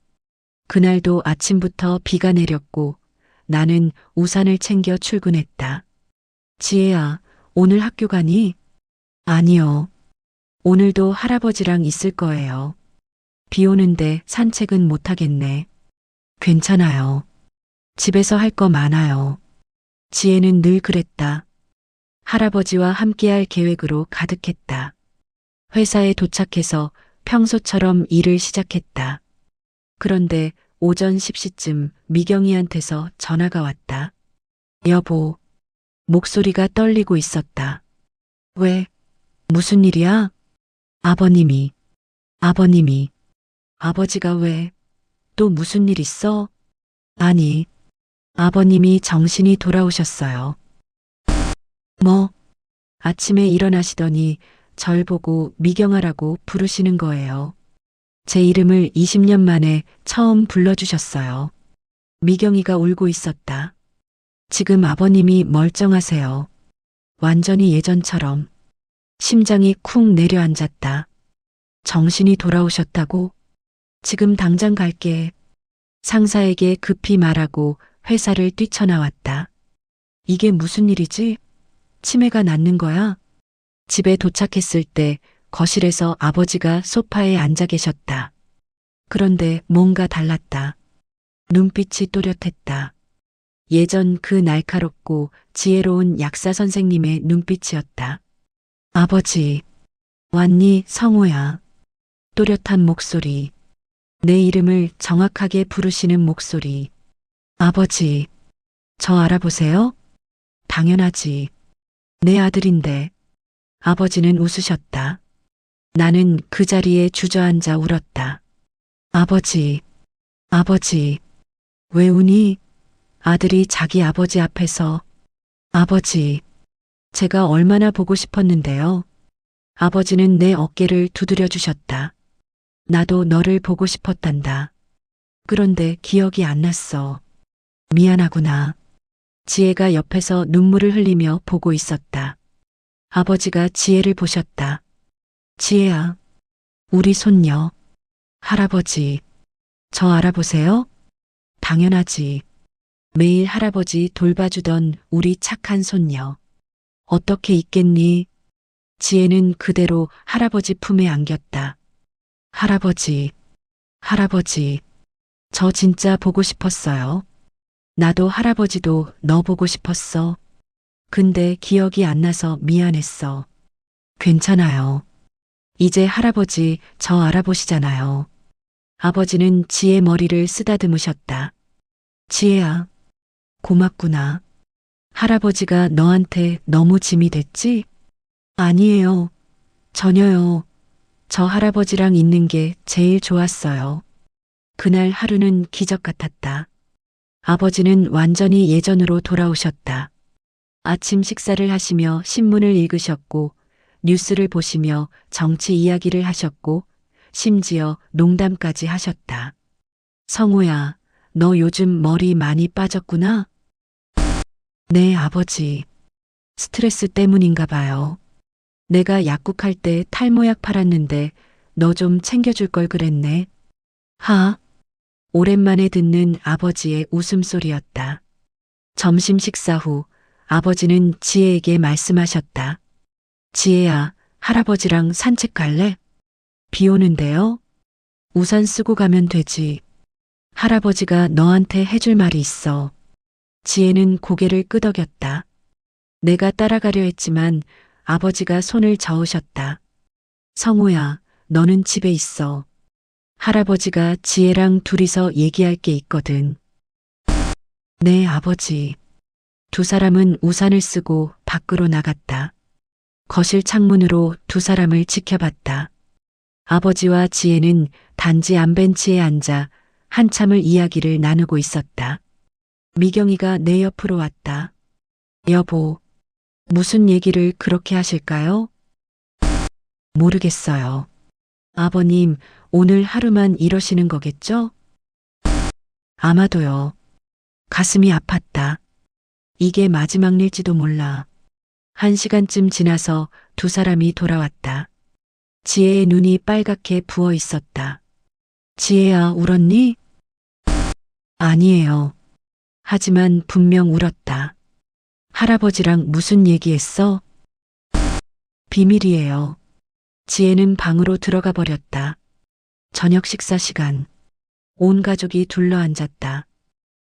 그날도 아침부터 비가 내렸고 나는 우산을 챙겨 출근했다. 지혜야, 오늘 학교 가니? 아니요. 오늘도 할아버지랑 있을 거예요. 비 오는데 산책은 못 하겠네. 괜찮아요. 집에서 할 거 많아요. 지혜는 늘 그랬다. 할아버지와 함께할 계획으로 가득했다. 회사에 도착해서 평소처럼 일을 시작했다. 그런데 오전 10시쯤 미경이한테서 전화가 왔다. 여보, 목소리가 떨리고 있었다. 왜? 무슨 일이야? 아버님이. 아버지가 왜? 또 무슨 일 있어? 아니, 아버님이 정신이 돌아오셨어요. 뭐? 아침에 일어나시더니 절 보고 미경아라고 부르시는 거예요. 제 이름을 20년 만에 처음 불러주셨어요. 미경이가 울고 있었다. 지금 아버님이 멀쩡하세요. 완전히 예전처럼. 심장이 쿵 내려앉았다. 정신이 돌아오셨다고? 지금 당장 갈게. 상사에게 급히 말하고 회사를 뛰쳐나왔다. 이게 무슨 일이지? 치매가 낫는 거야? 집에 도착했을 때 거실에서 아버지가 소파에 앉아 계셨다. 그런데 뭔가 달랐다. 눈빛이 또렷했다. 예전 그 날카롭고 지혜로운 약사 선생님의 눈빛이었다. 아버지, 왔니, 성호야. 또렷한 목소리. 내 이름을 정확하게 부르시는 목소리. 아버지, 저 알아보세요? 당연하지. 내 아들인데. 아버지는 웃으셨다. 나는 그 자리에 주저앉아 울었다. 아버지, 왜 우니? 아들이 자기 아버지 앞에서. 아버지, 제가 얼마나 보고 싶었는데요. 아버지는 내 어깨를 두드려 주셨다. 나도 너를 보고 싶었단다. 그런데 기억이 안 났어. 미안하구나. 지혜가 옆에서 눈물을 흘리며 보고 있었다. 아버지가 지혜를 보셨다. 지혜야, 우리 손녀. 할아버지, 저 알아보세요? 당연하지. 매일 할아버지 돌봐주던 우리 착한 손녀. 어떻게 있겠니? 지혜는 그대로 할아버지 품에 안겼다. 할아버지, 저 진짜 보고 싶었어요. 나도 할아버지도 너 보고 싶었어. 근데 기억이 안 나서 미안했어. 괜찮아요. 이제 할아버지 저 알아보시잖아요. 아버지는 지혜 머리를 쓰다듬으셨다. 지혜야, 고맙구나. 할아버지가 너한테 너무 짐이 됐지? 아니에요. 전혀요. 저 할아버지랑 있는 게 제일 좋았어요. 그날 하루는 기적 같았다. 아버지는 완전히 예전으로 돌아오셨다. 아침 식사를 하시며 신문을 읽으셨고, 뉴스를 보시며 정치 이야기를 하셨고, 심지어 농담까지 하셨다. 성우야, 너 요즘 머리 많이 빠졌구나? 네, 아버지. 스트레스 때문인가 봐요. 내가 약국할 때 탈모약 팔았는데 너 좀 챙겨줄 걸 그랬네. 하? 오랜만에 듣는 아버지의 웃음소리였다. 점심 식사 후 아버지는 지혜에게 말씀하셨다. 지혜야, 할아버지랑 산책 갈래? 비 오는데요? 우산 쓰고 가면 되지. 할아버지가 너한테 해줄 말이 있어. 지혜는 고개를 끄덕였다. 내가 따라가려 했지만 아버지가 손을 저으셨다. 성우야, 너는 집에 있어. 할아버지가 지혜랑 둘이서 얘기할 게 있거든. 네, 아버지. 두 사람은 우산을 쓰고 밖으로 나갔다. 거실 창문으로 두 사람을 지켜봤다. 아버지와 지혜는 단지 안벤치에 앉아 한참을 이야기를 나누고 있었다. 미경이가 내 옆으로 왔다. 여보, 무슨 얘기를 그렇게 하실까요? 모르겠어요. 아버님, 오늘 하루만 이러시는 거겠죠? 아마도요. 가슴이 아팠다. 이게 마지막 일지도 몰라. 1시간쯤 지나서 두 사람이 돌아왔다. 지혜의 눈이 빨갛게 부어 있었다. 지혜야, 울었니? 아니에요. 하지만 분명 울었다. 할아버지랑 무슨 얘기했어? 비밀이에요. 지혜는 방으로 들어가 버렸다. 저녁 식사 시간. 온 가족이 둘러앉았다.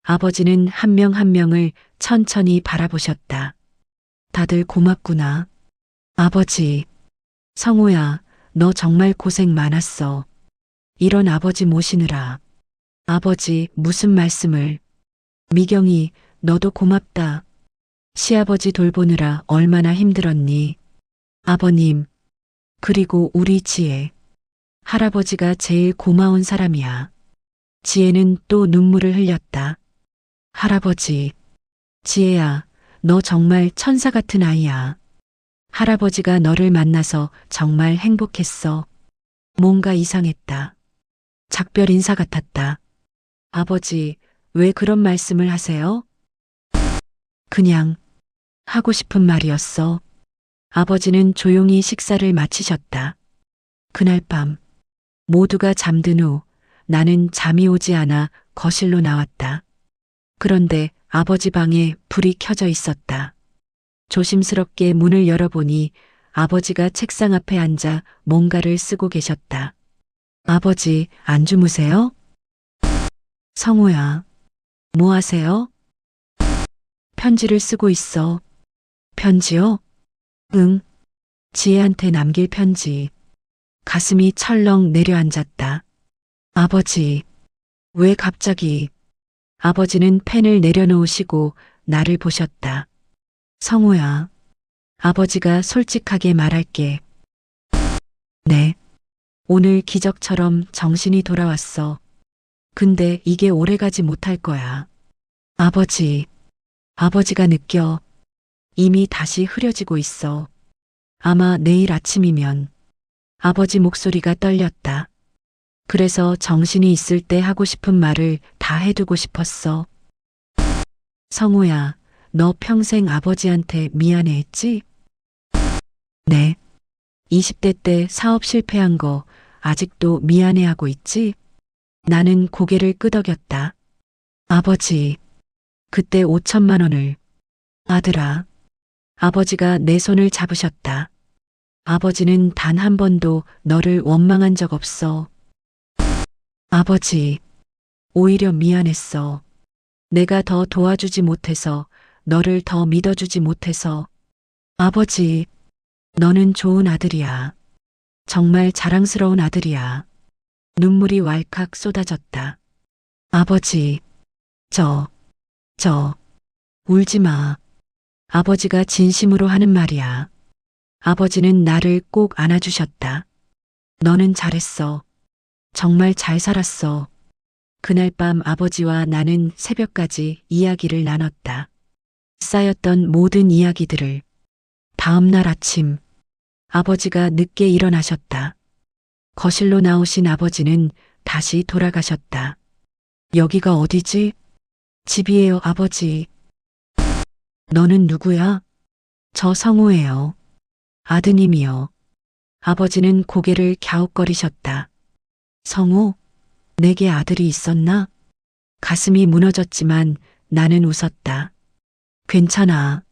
아버지는 한 명 한 명을 천천히 바라보셨다. 다들 고맙구나. 아버지, 성우야, 너 정말 고생 많았어. 이런 아버지 모시느라. 아버지, 무슨 말씀을. 미경이, 너도 고맙다. 시아버지 돌보느라 얼마나 힘들었니. 아버님, 그리고 우리 지혜. 할아버지가 제일 고마운 사람이야. 지혜는 또 눈물을 흘렸다. 할아버지, 지혜야, 너 정말 천사 같은 아이야. 할아버지가 너를 만나서 정말 행복했어. 뭔가 이상했다. 작별 인사 같았다. 아버지, 왜 그런 말씀을 하세요? 그냥 하고 싶은 말이었어. 아버지는 조용히 식사를 마치셨다. 그날 밤, 모두가 잠든 후 나는 잠이 오지 않아 거실로 나왔다. 그런데 아버지 방에 불이 켜져 있었다. 조심스럽게 문을 열어보니 아버지가 책상 앞에 앉아 뭔가를 쓰고 계셨다. 아버지, 안 주무세요? 성우야, 뭐 하세요? 편지를 쓰고 있어. 편지요? 응. 지혜한테 남길 편지. 가슴이 철렁 내려앉았다. 아버지, 왜 갑자기? 아버지는 펜을 내려놓으시고 나를 보셨다. 성우야, 아버지가 솔직하게 말할게. 네. 오늘 기적처럼 정신이 돌아왔어. 근데 이게 오래가지 못할 거야. 아버지, 아버지가 느껴. 이미 다시 흐려지고 있어. 아마 내일 아침이면. 아버지 목소리가 떨렸다. 그래서 정신이 있을 때 하고 싶은 말을 다 해두고 싶었어. 성우야, 너 평생 아버지한테 미안해했지? 네. 20대 때 사업 실패한 거 아직도 미안해하고 있지? 나는 고개를 끄덕였다. 아버지, 그때 5천만 원을. 아들아. 아버지가 내 손을 잡으셨다. 아버지는 단 한 번도 너를 원망한 적 없어. 아버지, 오히려 미안했어. 내가 더 도와주지 못해서, 너를 더 믿어주지 못해서. 아버지, 너는 좋은 아들이야. 정말 자랑스러운 아들이야. 눈물이 왈칵 쏟아졌다. 아버지, 저, 울지 마. 아버지가 진심으로 하는 말이야. 아버지는 나를 꼭 안아주셨다. 너는 잘했어. 정말 잘 살았어. 그날 밤 아버지와 나는 새벽까지 이야기를 나눴다. 쌓였던 모든 이야기들을. 다음 날 아침, 아버지가 늦게 일어나셨다. 거실로 나오신 아버지는 다시 돌아가셨다. 여기가 어디지? 집이에요, 아버지. 너는 누구야? 저 성우예요. 아드님이요. 아버지는 고개를 갸웃거리셨다. 성우? 내게 아들이 있었나? 가슴이 무너졌지만 나는 웃었다. 괜찮아.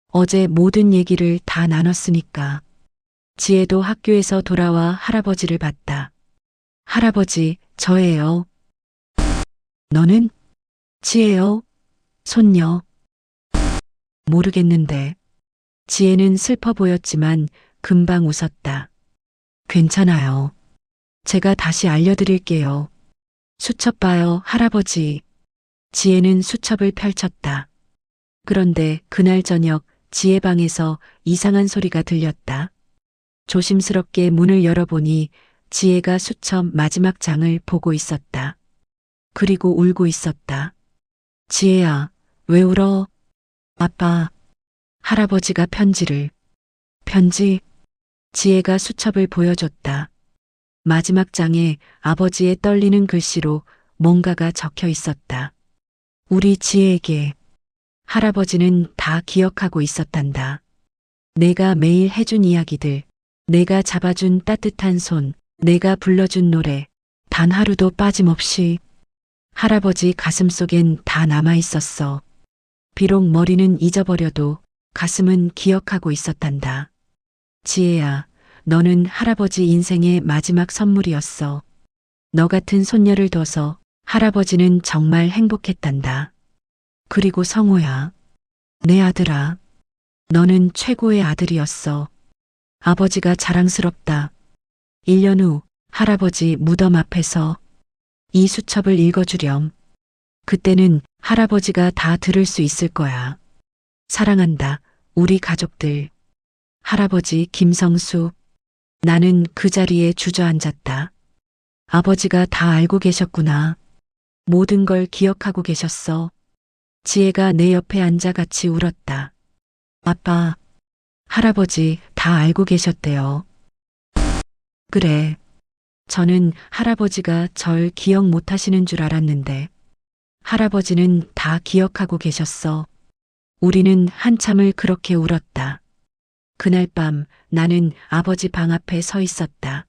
어제 모든 얘기를 다 나눴으니까. 지혜도 학교에서 돌아와 할아버지를 봤다. 할아버지, 저예요. 너는? 지혜요? 손녀. 모르겠는데. 지혜는 슬퍼 보였지만 금방 웃었다. 괜찮아요. 제가 다시 알려드릴게요. 수첩 봐요, 할아버지. 지혜는 수첩을 펼쳤다. 그런데 그날 저녁 지혜 방에서 이상한 소리가 들렸다. 조심스럽게 문을 열어보니 지혜가 수첩 마지막 장을 보고 있었다. 그리고 울고 있었다. 지혜야, 왜 울어? 아빠, 할아버지가 편지를. 편지? 지혜가 수첩을 보여줬다. 마지막 장에 아버지의 떨리는 글씨로 뭔가가 적혀 있었다. 우리 지혜에게. 할아버지는 다 기억하고 있었단다. 내가 매일 해준 이야기들, 내가 잡아준 따뜻한 손, 내가 불러준 노래, 단 하루도 빠짐없이. 할아버지 가슴속엔 다 남아 있었어. 비록 머리는 잊어버려도 가슴은 기억하고 있었단다. 지혜야, 너는 할아버지 인생의 마지막 선물이었어. 너 같은 손녀를 둬서 할아버지는 정말 행복했단다. 그리고 성호야, 내 아들아, 너는 최고의 아들이었어. 아버지가 자랑스럽다. 1년 후 할아버지 무덤 앞에서 이 수첩을 읽어주렴. 그때는 할아버지가 다 들을 수 있을 거야. 사랑한다, 우리 가족들. 할아버지 김성수. 나는 그 자리에 주저앉았다. 아버지가 다 알고 계셨구나. 모든 걸 기억하고 계셨어. 지혜가 내 옆에 앉아 같이 울었다. 아빠, 할아버지 다 알고 계셨대요. 그래. 저는 할아버지가 절 기억 못 하시는 줄 알았는데 할아버지는 다 기억하고 계셨어. 우리는 한참을 그렇게 울었다. 그날 밤 나는 아버지 방 앞에 서 있었다.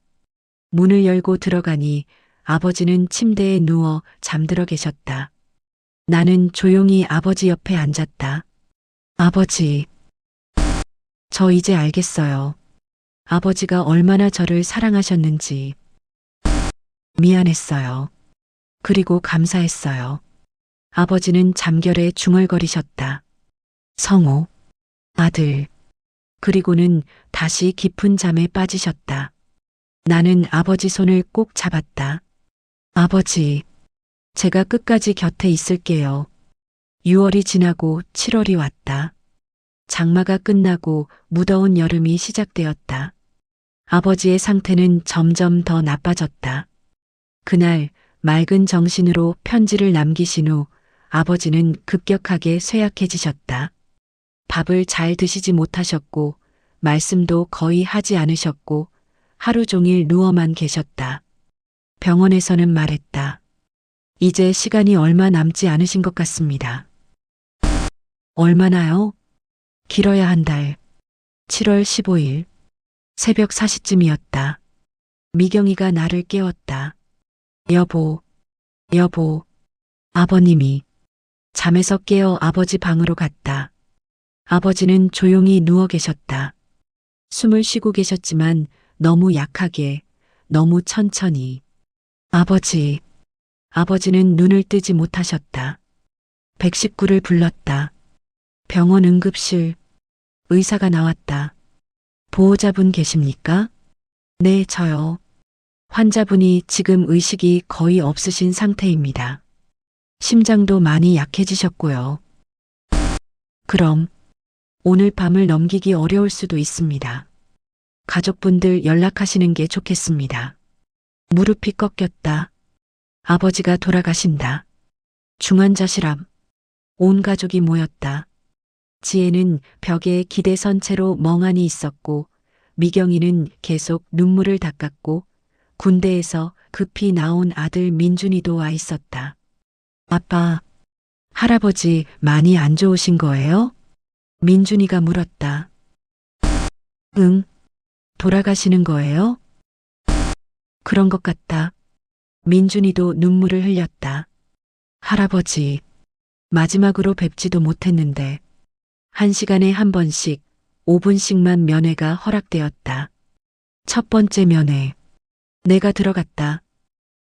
문을 열고 들어가니 아버지는 침대에 누워 잠들어 계셨다. 나는 조용히 아버지 옆에 앉았다. 아버지, 저 이제 알겠어요. 아버지가 얼마나 저를 사랑하셨는지. 미안했어요. 그리고 감사했어요. 아버지는 잠결에 중얼거리셨다. 성호, 아들. 그리고는 다시 깊은 잠에 빠지셨다. 나는 아버지 손을 꼭 잡았다. 아버지, 제가 끝까지 곁에 있을게요. 6월이 지나고 7월이 왔다. 장마가 끝나고 무더운 여름이 시작되었다. 아버지의 상태는 점점 더 나빠졌다. 그날 맑은 정신으로 편지를 남기신 후 아버지는 급격하게 쇠약해지셨다. 밥을 잘 드시지 못하셨고 말씀도 거의 하지 않으셨고 하루 종일 누워만 계셨다. 병원에서는 말했다. 이제 시간이 얼마 남지 않으신 것 같습니다. 얼마나요? 길어야 한 달. 7월 15일. 새벽 4시쯤이었다. 미경이가 나를 깨웠다. 여보, 여보. 아버님이. 잠에서 깨어 아버지 방으로 갔다. 아버지는 조용히 누워 계셨다. 숨을 쉬고 계셨지만 너무 약하게, 너무 천천히. 아버지. 아버지는 눈을 뜨지 못하셨다. 119를 불렀다. 병원 응급실. 의사가 나왔다. 보호자분 계십니까? 네, 저요. 환자분이 지금 의식이 거의 없으신 상태입니다. 심장도 많이 약해지셨고요. 그럼 오늘 밤을 넘기기 어려울 수도 있습니다. 가족분들 연락하시는 게 좋겠습니다. 무릎이 꺾였다. 아버지가 돌아가신다. 중환자실암. 온 가족이 모였다. 지혜는 벽에 기대선 채로 멍하니 있었고 미경이는 계속 눈물을 닦았고 군대에서 급히 나온 아들 민준이도 와 있었다. 아빠, 할아버지 많이 안 좋으신 거예요? 민준이가 물었다. 응, 돌아가시는 거예요? 그런 것 같다. 민준이도 눈물을 흘렸다. 할아버지, 마지막으로 뵙지도 못했는데 1시간에 한 번씩 5분씩만 면회가 허락되었다. 첫 번째 면회. 내가 들어갔다.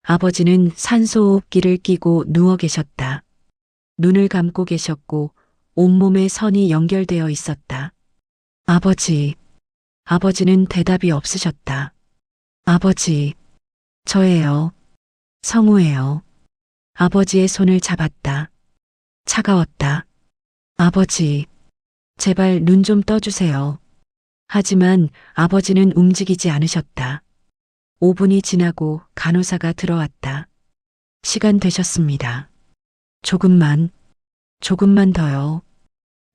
아버지는 산소호흡기를 끼고 누워 계셨다. 눈을 감고 계셨고 온몸에 선이 연결되어 있었다. 아버지. 아버지는 대답이 없으셨다. 아버지. 저예요. 성우예요. 아버지의 손을 잡았다. 차가웠다. 아버지. 제발 눈 좀 떠주세요. 하지만 아버지는 움직이지 않으셨다. 5분이 지나고 간호사가 들어왔다. 시간 되셨습니다. 조금만 더요.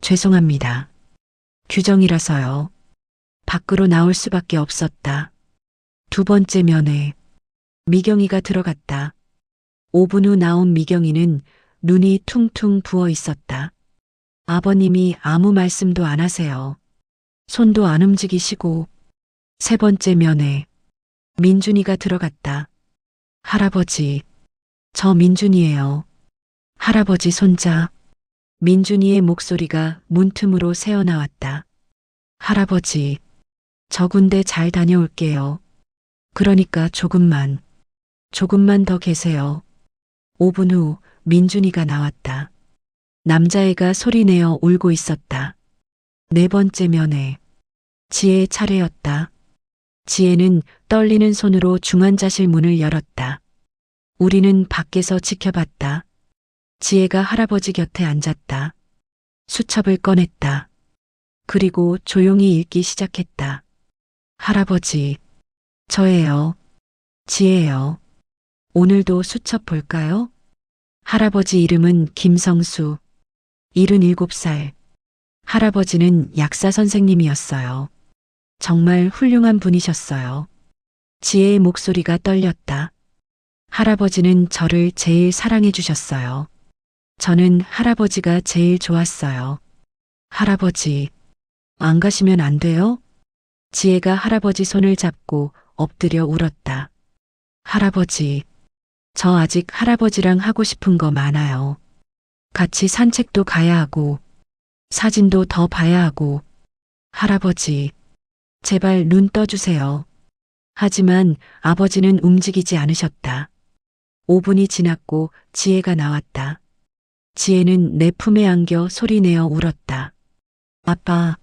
죄송합니다. 규정이라서요. 밖으로 나올 수밖에 없었다. 두 번째 면회. 미경이가 들어갔다. 5분 후 나온 미경이는 눈이 퉁퉁 부어 있었다. 아버님이 아무 말씀도 안 하세요. 손도 안 움직이시고. 세 번째 면회. 민준이가 들어갔다. 할아버지, 저 민준이에요. 할아버지 손자. 민준이의 목소리가 문틈으로 새어나왔다. 할아버지, 저 군대 잘 다녀올게요. 그러니까 조금만 더 계세요. 5분 후 민준이가 나왔다. 남자애가 소리내어 울고 있었다. 네 번째 면회. 지혜의 차례였다. 지혜는 떨리는 손으로 중환자실 문을 열었다. 우리는 밖에서 지켜봤다. 지혜가 할아버지 곁에 앉았다. 수첩을 꺼냈다. 그리고 조용히 읽기 시작했다. 할아버지, 저예요. 지혜예요. 오늘도 수첩 볼까요? 할아버지 이름은 김성수. 77살. 할아버지는 약사 선생님이었어요. 정말 훌륭한 분이셨어요. 지혜의 목소리가 떨렸다. 할아버지는 저를 제일 사랑해 주셨어요. 저는 할아버지가 제일 좋았어요. 할아버지, 안 가시면 안 돼요? 지혜가 할아버지 손을 잡고 엎드려 울었다. 할아버지, 저 아직 할아버지랑 하고 싶은 거 많아요. 같이 산책도 가야 하고, 사진도 더 봐야 하고. 할아버지, 제발 눈 떠주세요. 하지만 아버지는 움직이지 않으셨다. 5분이 지났고 지혜가 나왔다. 지혜는 내 품에 안겨 소리내어 울었다. 아빠,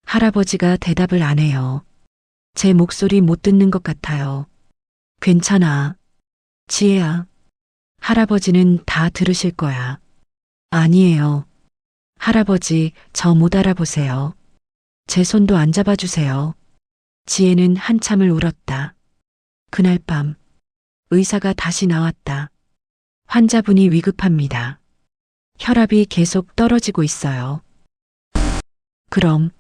할아버지가 대답을 안 해요. 제 목소리 못 듣는 것 같아요. 괜찮아. 지혜야. 할아버지는 다 들으실 거야. 아니에요. 할아버지, 저 못 알아보세요. 제 손도 안 잡아주세요. 지혜는 한참을 울었다. 그날 밤, 의사가 다시 나왔다. 환자분이 위급합니다. 혈압이 계속 떨어지고 있어요. 그럼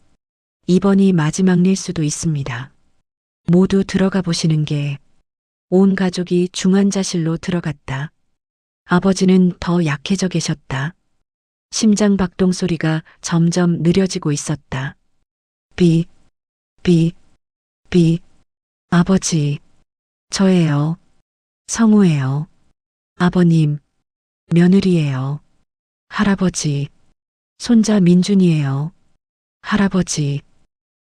이번이 마지막일 수도 있습니다. 모두 들어가 보시는 게. 온 가족이 중환자실로 들어갔다. 아버지는 더 약해져 계셨다. 심장 박동 소리가 점점 느려지고 있었다. 비. 아버지, 저예요. 성우예요. 아버님, 며느리예요. 할아버지, 손자 민준이에요. 할아버지,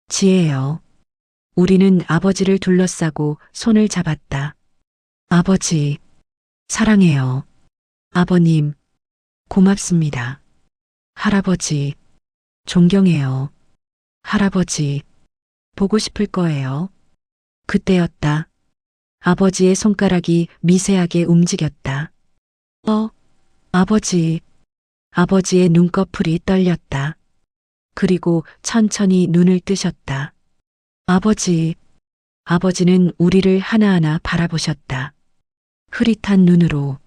지혜예요. 우리는 아버지를 둘러싸고 손을 잡았다. 아버지, 사랑해요. 아버님, 고맙습니다. 할아버지, 존경해요. 할아버지, 보고 싶을 거예요. 그때였다. 아버지의 손가락이 미세하게 움직였다. 아버지. 아버지의 눈꺼풀이 떨렸다. 그리고 천천히 눈을 뜨셨다. 아버지. 아버지는 우리를 하나하나 바라보셨다. 흐릿한 눈으로.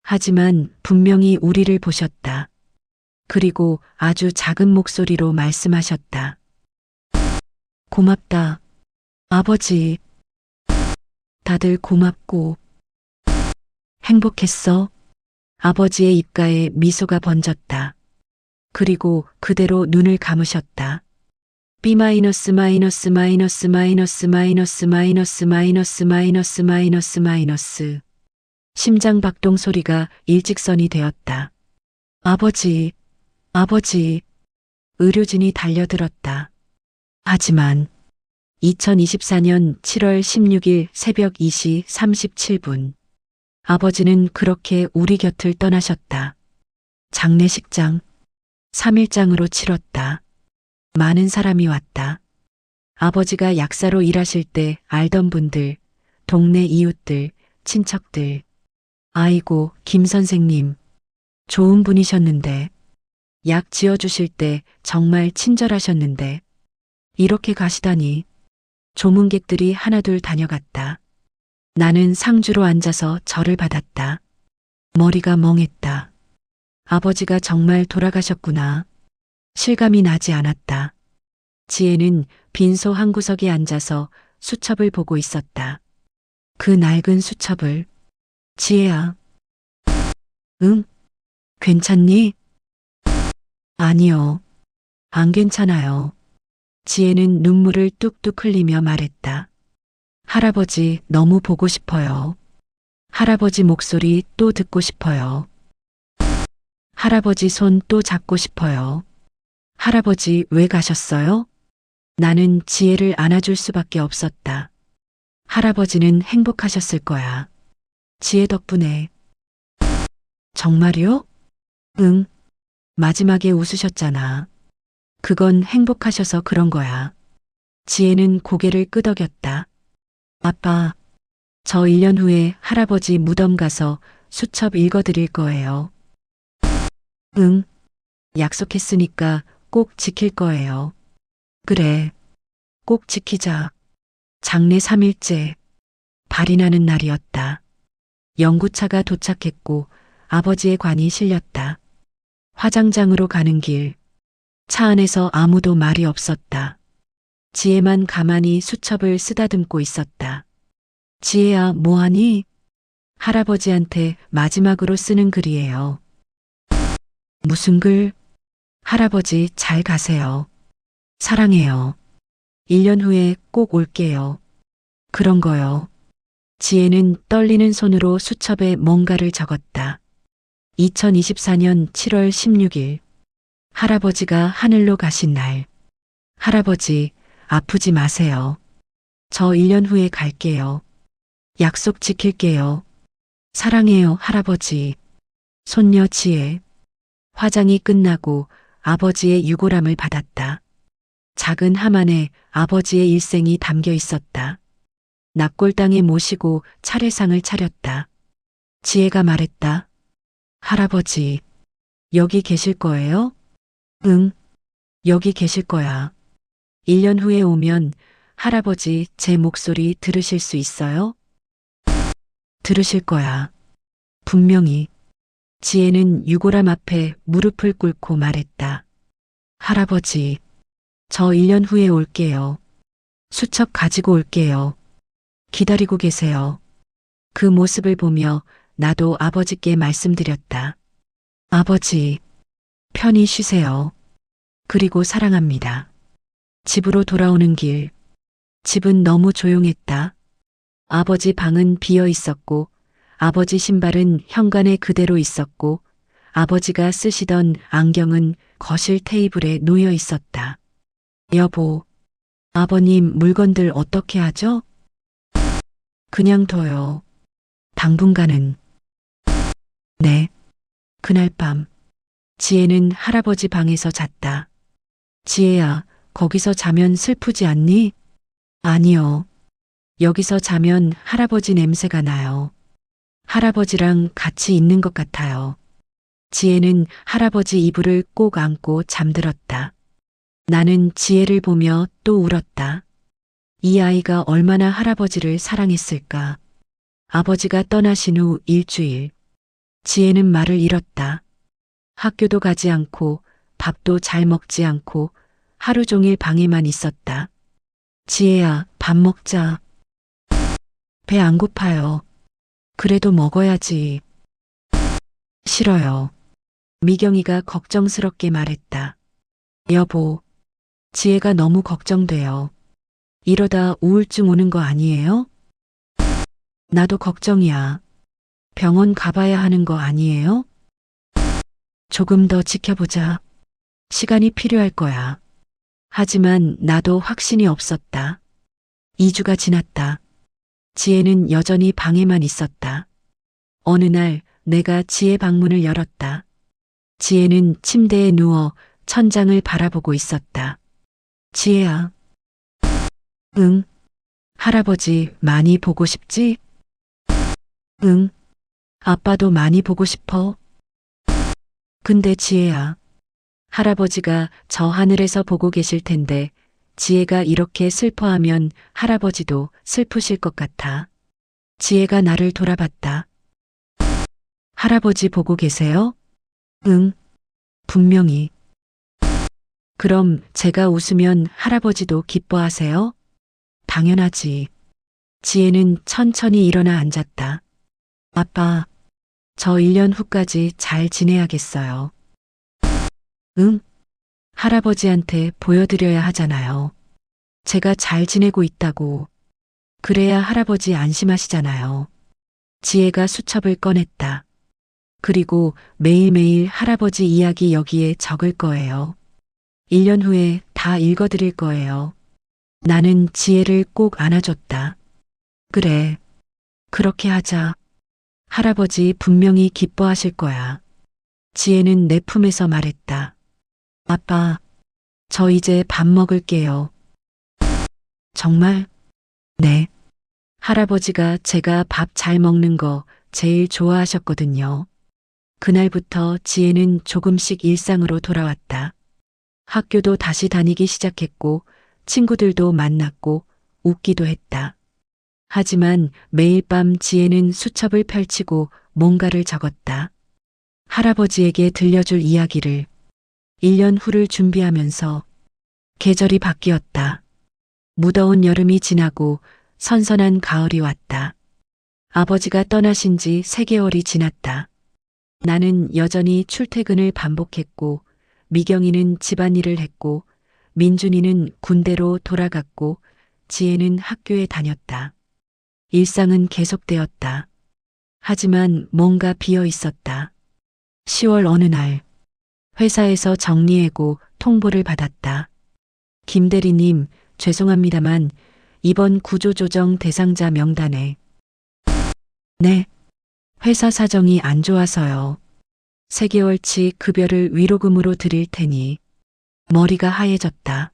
하지만 분명히 우리를 보셨다. 그리고 아주 작은 목소리로 말씀하셨다. 고맙다, 아버지. 다들 고맙고 행복했어. 아버지의 입가에 미소가 번졌다. 그리고 그대로 눈을 감으셨다. B 마이너스 마이너스 마이너스 마이너스 마이너스 마이너스 마이너스 마이너스 마이너스 마이너스. 심장 박동 소리가 일직선이 되었다. 아버지, 아버지. 의료진이 달려들었다. 하지만 2024년 7월 16일 새벽 2시 37분. 아버지는 그렇게 우리 곁을 떠나셨다. 장례식장, 3일장으로 치렀다. 많은 사람이 왔다. 아버지가 약사로 일하실 때 알던 분들, 동네 이웃들, 친척들. 아이고, 김 선생님. 좋은 분이셨는데. 약 지어주실 때 정말 친절하셨는데. 이렇게 가시다니. 조문객들이 하나둘 다녀갔다. 나는 상주로 앉아서 절을 받았다. 머리가 멍했다. 아버지가 정말 돌아가셨구나. 실감이 나지 않았다. 지혜는 빈소 한 구석에 앉아서 수첩을 보고 있었다. 그 낡은 수첩을. 지혜야. 응? 괜찮니? 아니요. 안 괜찮아요. 지혜는 눈물을 뚝뚝 흘리며 말했다. 할아버지 너무 보고 싶어요. 할아버지 목소리 또 듣고 싶어요. 할아버지 손 또 잡고 싶어요. 할아버지 왜 가셨어요? 나는 지혜를 안아줄 수밖에 없었다. 할아버지는 행복하셨을 거야. 지혜 덕분에. 정말요? 응. 마지막에 웃으셨잖아. 그건 행복하셔서 그런 거야. 지혜는 고개를 끄덕였다. 아빠, 저 1년 후에 할아버지 무덤 가서 수첩 읽어드릴 거예요. 응. 약속했으니까 꼭 지킬 거예요. 그래. 꼭 지키자. 장례 3일째. 발이 나는 날이었다. 영구차가 도착했고 아버지의 관이 실렸다. 화장장으로 가는 길. 차 안에서 아무도 말이 없었다. 지혜만 가만히 수첩을 쓰다듬고 있었다. 지혜야, 뭐하니? 할아버지한테 마지막으로 쓰는 글이에요. 무슨 글? 할아버지 잘 가세요. 사랑해요. 1년 후에 꼭 올게요. 그런 거요. 지혜는 떨리는 손으로 수첩에 뭔가를 적었다. 2024년 7월 16일. 할아버지가 하늘로 가신 날. 할아버지, 아프지 마세요. 저 1년 후에 갈게요. 약속 지킬게요. 사랑해요, 할아버지. 손녀 지혜. 화장이 끝나고 아버지의 유골함을 받았다. 작은 함 안에 아버지의 일생이 담겨 있었다. 납골당에 모시고 차례상을 차렸다. 지혜가 말했다. 할아버지, 여기 계실 거예요? 응, 여기 계실 거야. 1년 후에 오면 할아버지 제 목소리 들으실 수 있어요? 들으실 거야. 분명히. 지혜는 유골함 앞에 무릎을 꿇고 말했다. 할아버지, 저 1년 후에 올게요. 수첩 가지고 올게요. 기다리고 계세요. 그 모습을 보며 나도 아버지께 말씀드렸다. 아버지, 편히 쉬세요. 그리고 사랑합니다. 집으로 돌아오는 길. 집은 너무 조용했다. 아버지 방은 비어 있었고, 아버지 신발은 현관에 그대로 있었고, 아버지가 쓰시던 안경은 거실 테이블에 놓여 있었다. 여보, 아버님 물건들 어떻게 하죠? 그냥 둬요. 당분간은. 네. 그날 밤, 지혜는 할아버지 방에서 잤다. 지혜야, 거기서 자면 슬프지 않니? 아니요. 여기서 자면 할아버지 냄새가 나요. 할아버지랑 같이 있는 것 같아요. 지혜는 할아버지 이불을 꼭 안고 잠들었다. 나는 지혜를 보며 또 울었다. 이 아이가 얼마나 할아버지를 사랑했을까. 아버지가 떠나신 후 일주일. 지혜는 말을 잃었다. 학교도 가지 않고 밥도 잘 먹지 않고 하루 종일 방에만 있었다. 지혜야, 밥 먹자. 배 안 고파요. 그래도 먹어야지. 싫어요. 미경이가 걱정스럽게 말했다. 여보, 지혜가 너무 걱정돼요. 이러다 우울증 오는 거 아니에요? 나도 걱정이야. 병원 가봐야 하는 거 아니에요? 조금 더 지켜보자. 시간이 필요할 거야. 하지만 나도 확신이 없었다. 2주가 지났다. 지혜는 여전히 방에만 있었다. 어느 날 내가 지혜 방문을 열었다. 지혜는 침대에 누워 천장을 바라보고 있었다. 지혜야. 응. 할아버지 많이 보고 싶지? 응. 아빠도 많이 보고 싶어. 근데 지혜야. 할아버지가 저 하늘에서 보고 계실 텐데 지혜가 이렇게 슬퍼하면 할아버지도 슬프실 것 같아. 지혜가 나를 돌아봤다. 할아버지 보고 계세요? 응. 분명히. 그럼 제가 웃으면 할아버지도 기뻐하세요? 당연하지. 지혜는 천천히 일어나 앉았다. 아빠, 저 1년 후까지 잘 지내야겠어요. 응? 할아버지한테 보여드려야 하잖아요. 제가 잘 지내고 있다고. 그래야 할아버지 안심하시잖아요. 지혜가 수첩을 꺼냈다. 그리고 매일매일 할아버지 이야기 여기에 적을 거예요. 1년 후에 다 읽어드릴 거예요. 나는 지혜를 꼭 안아줬다. 그래. 그렇게 하자. 할아버지 분명히 기뻐하실 거야. 지혜는 내 품에서 말했다. 아빠, 저 이제 밥 먹을게요. 정말? 네. 할아버지가 제가 밥 잘 먹는 거 제일 좋아하셨거든요. 그날부터 지혜는 조금씩 일상으로 돌아왔다. 학교도 다시 다니기 시작했고, 친구들도 만났고, 웃기도 했다. 하지만 매일 밤 지혜는 수첩을 펼치고 뭔가를 적었다. 할아버지에게 들려줄 이야기를. 1년 후를 준비하면서 계절이 바뀌었다. 무더운 여름이 지나고 선선한 가을이 왔다. 아버지가 떠나신 지 3개월이 지났다. 나는 여전히 출퇴근을 반복했고, 미경이는 집안일을 했고, 민준이는 군대로 돌아갔고, 지혜는 학교에 다녔다. 일상은 계속되었다. 하지만 뭔가 비어 있었다. 10월 어느 날, 회사에서 정리해고 통보를 받았다. 김 대리님, 죄송합니다만 이번 구조조정 대상자 명단에. 네. 회사 사정이 안 좋아서요. 3개월치 급여를 위로금으로 드릴 테니. 머리가 하얘졌다.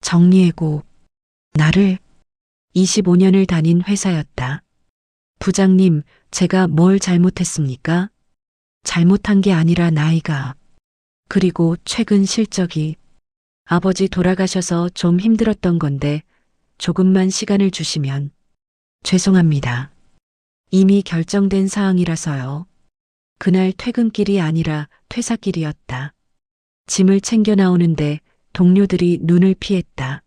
정리해고. 나를 25년을 다닌 회사였다. 부장님, 제가 뭘 잘못했습니까? 잘못한 게 아니라 나이가. 그리고 최근 실적이. 아버지 돌아가셔서 좀 힘들었던 건데 조금만 시간을 주시면. 죄송합니다. 이미 결정된 사항이라서요. 그날 퇴근길이 아니라 퇴사길이었다. 짐을 챙겨 나오는데 동료들이 눈을 피했다.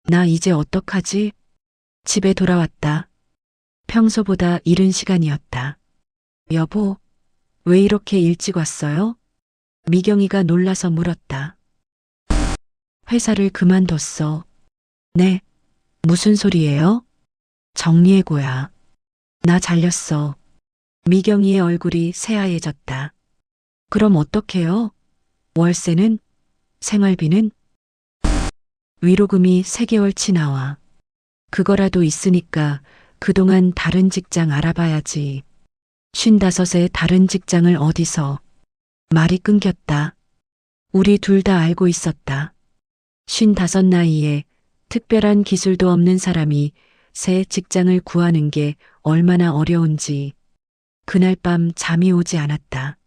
나 이제 어떡하지? 집에 돌아왔다. 평소보다 이른 시간이었다. 여보, 왜 이렇게 일찍 왔어요? 미경이가 놀라서 물었다. 회사를 그만뒀어. 네. 무슨 소리예요? 정리해고야. 나 잘렸어. 미경이의 얼굴이 새하얘졌다. 그럼 어떡해요? 월세는? 생활비는? 위로금이 3개월치 나와. 그거라도 있으니까 그동안 다른 직장 알아봐야지. 55에 다른 직장을 어디서. 말이 끊겼다. 우리 둘 다 알고 있었다. 55 나이에 특별한 기술도 없는 사람이 새 직장을 구하는 게 얼마나 어려운지. 그날 밤 잠이 오지 않았다.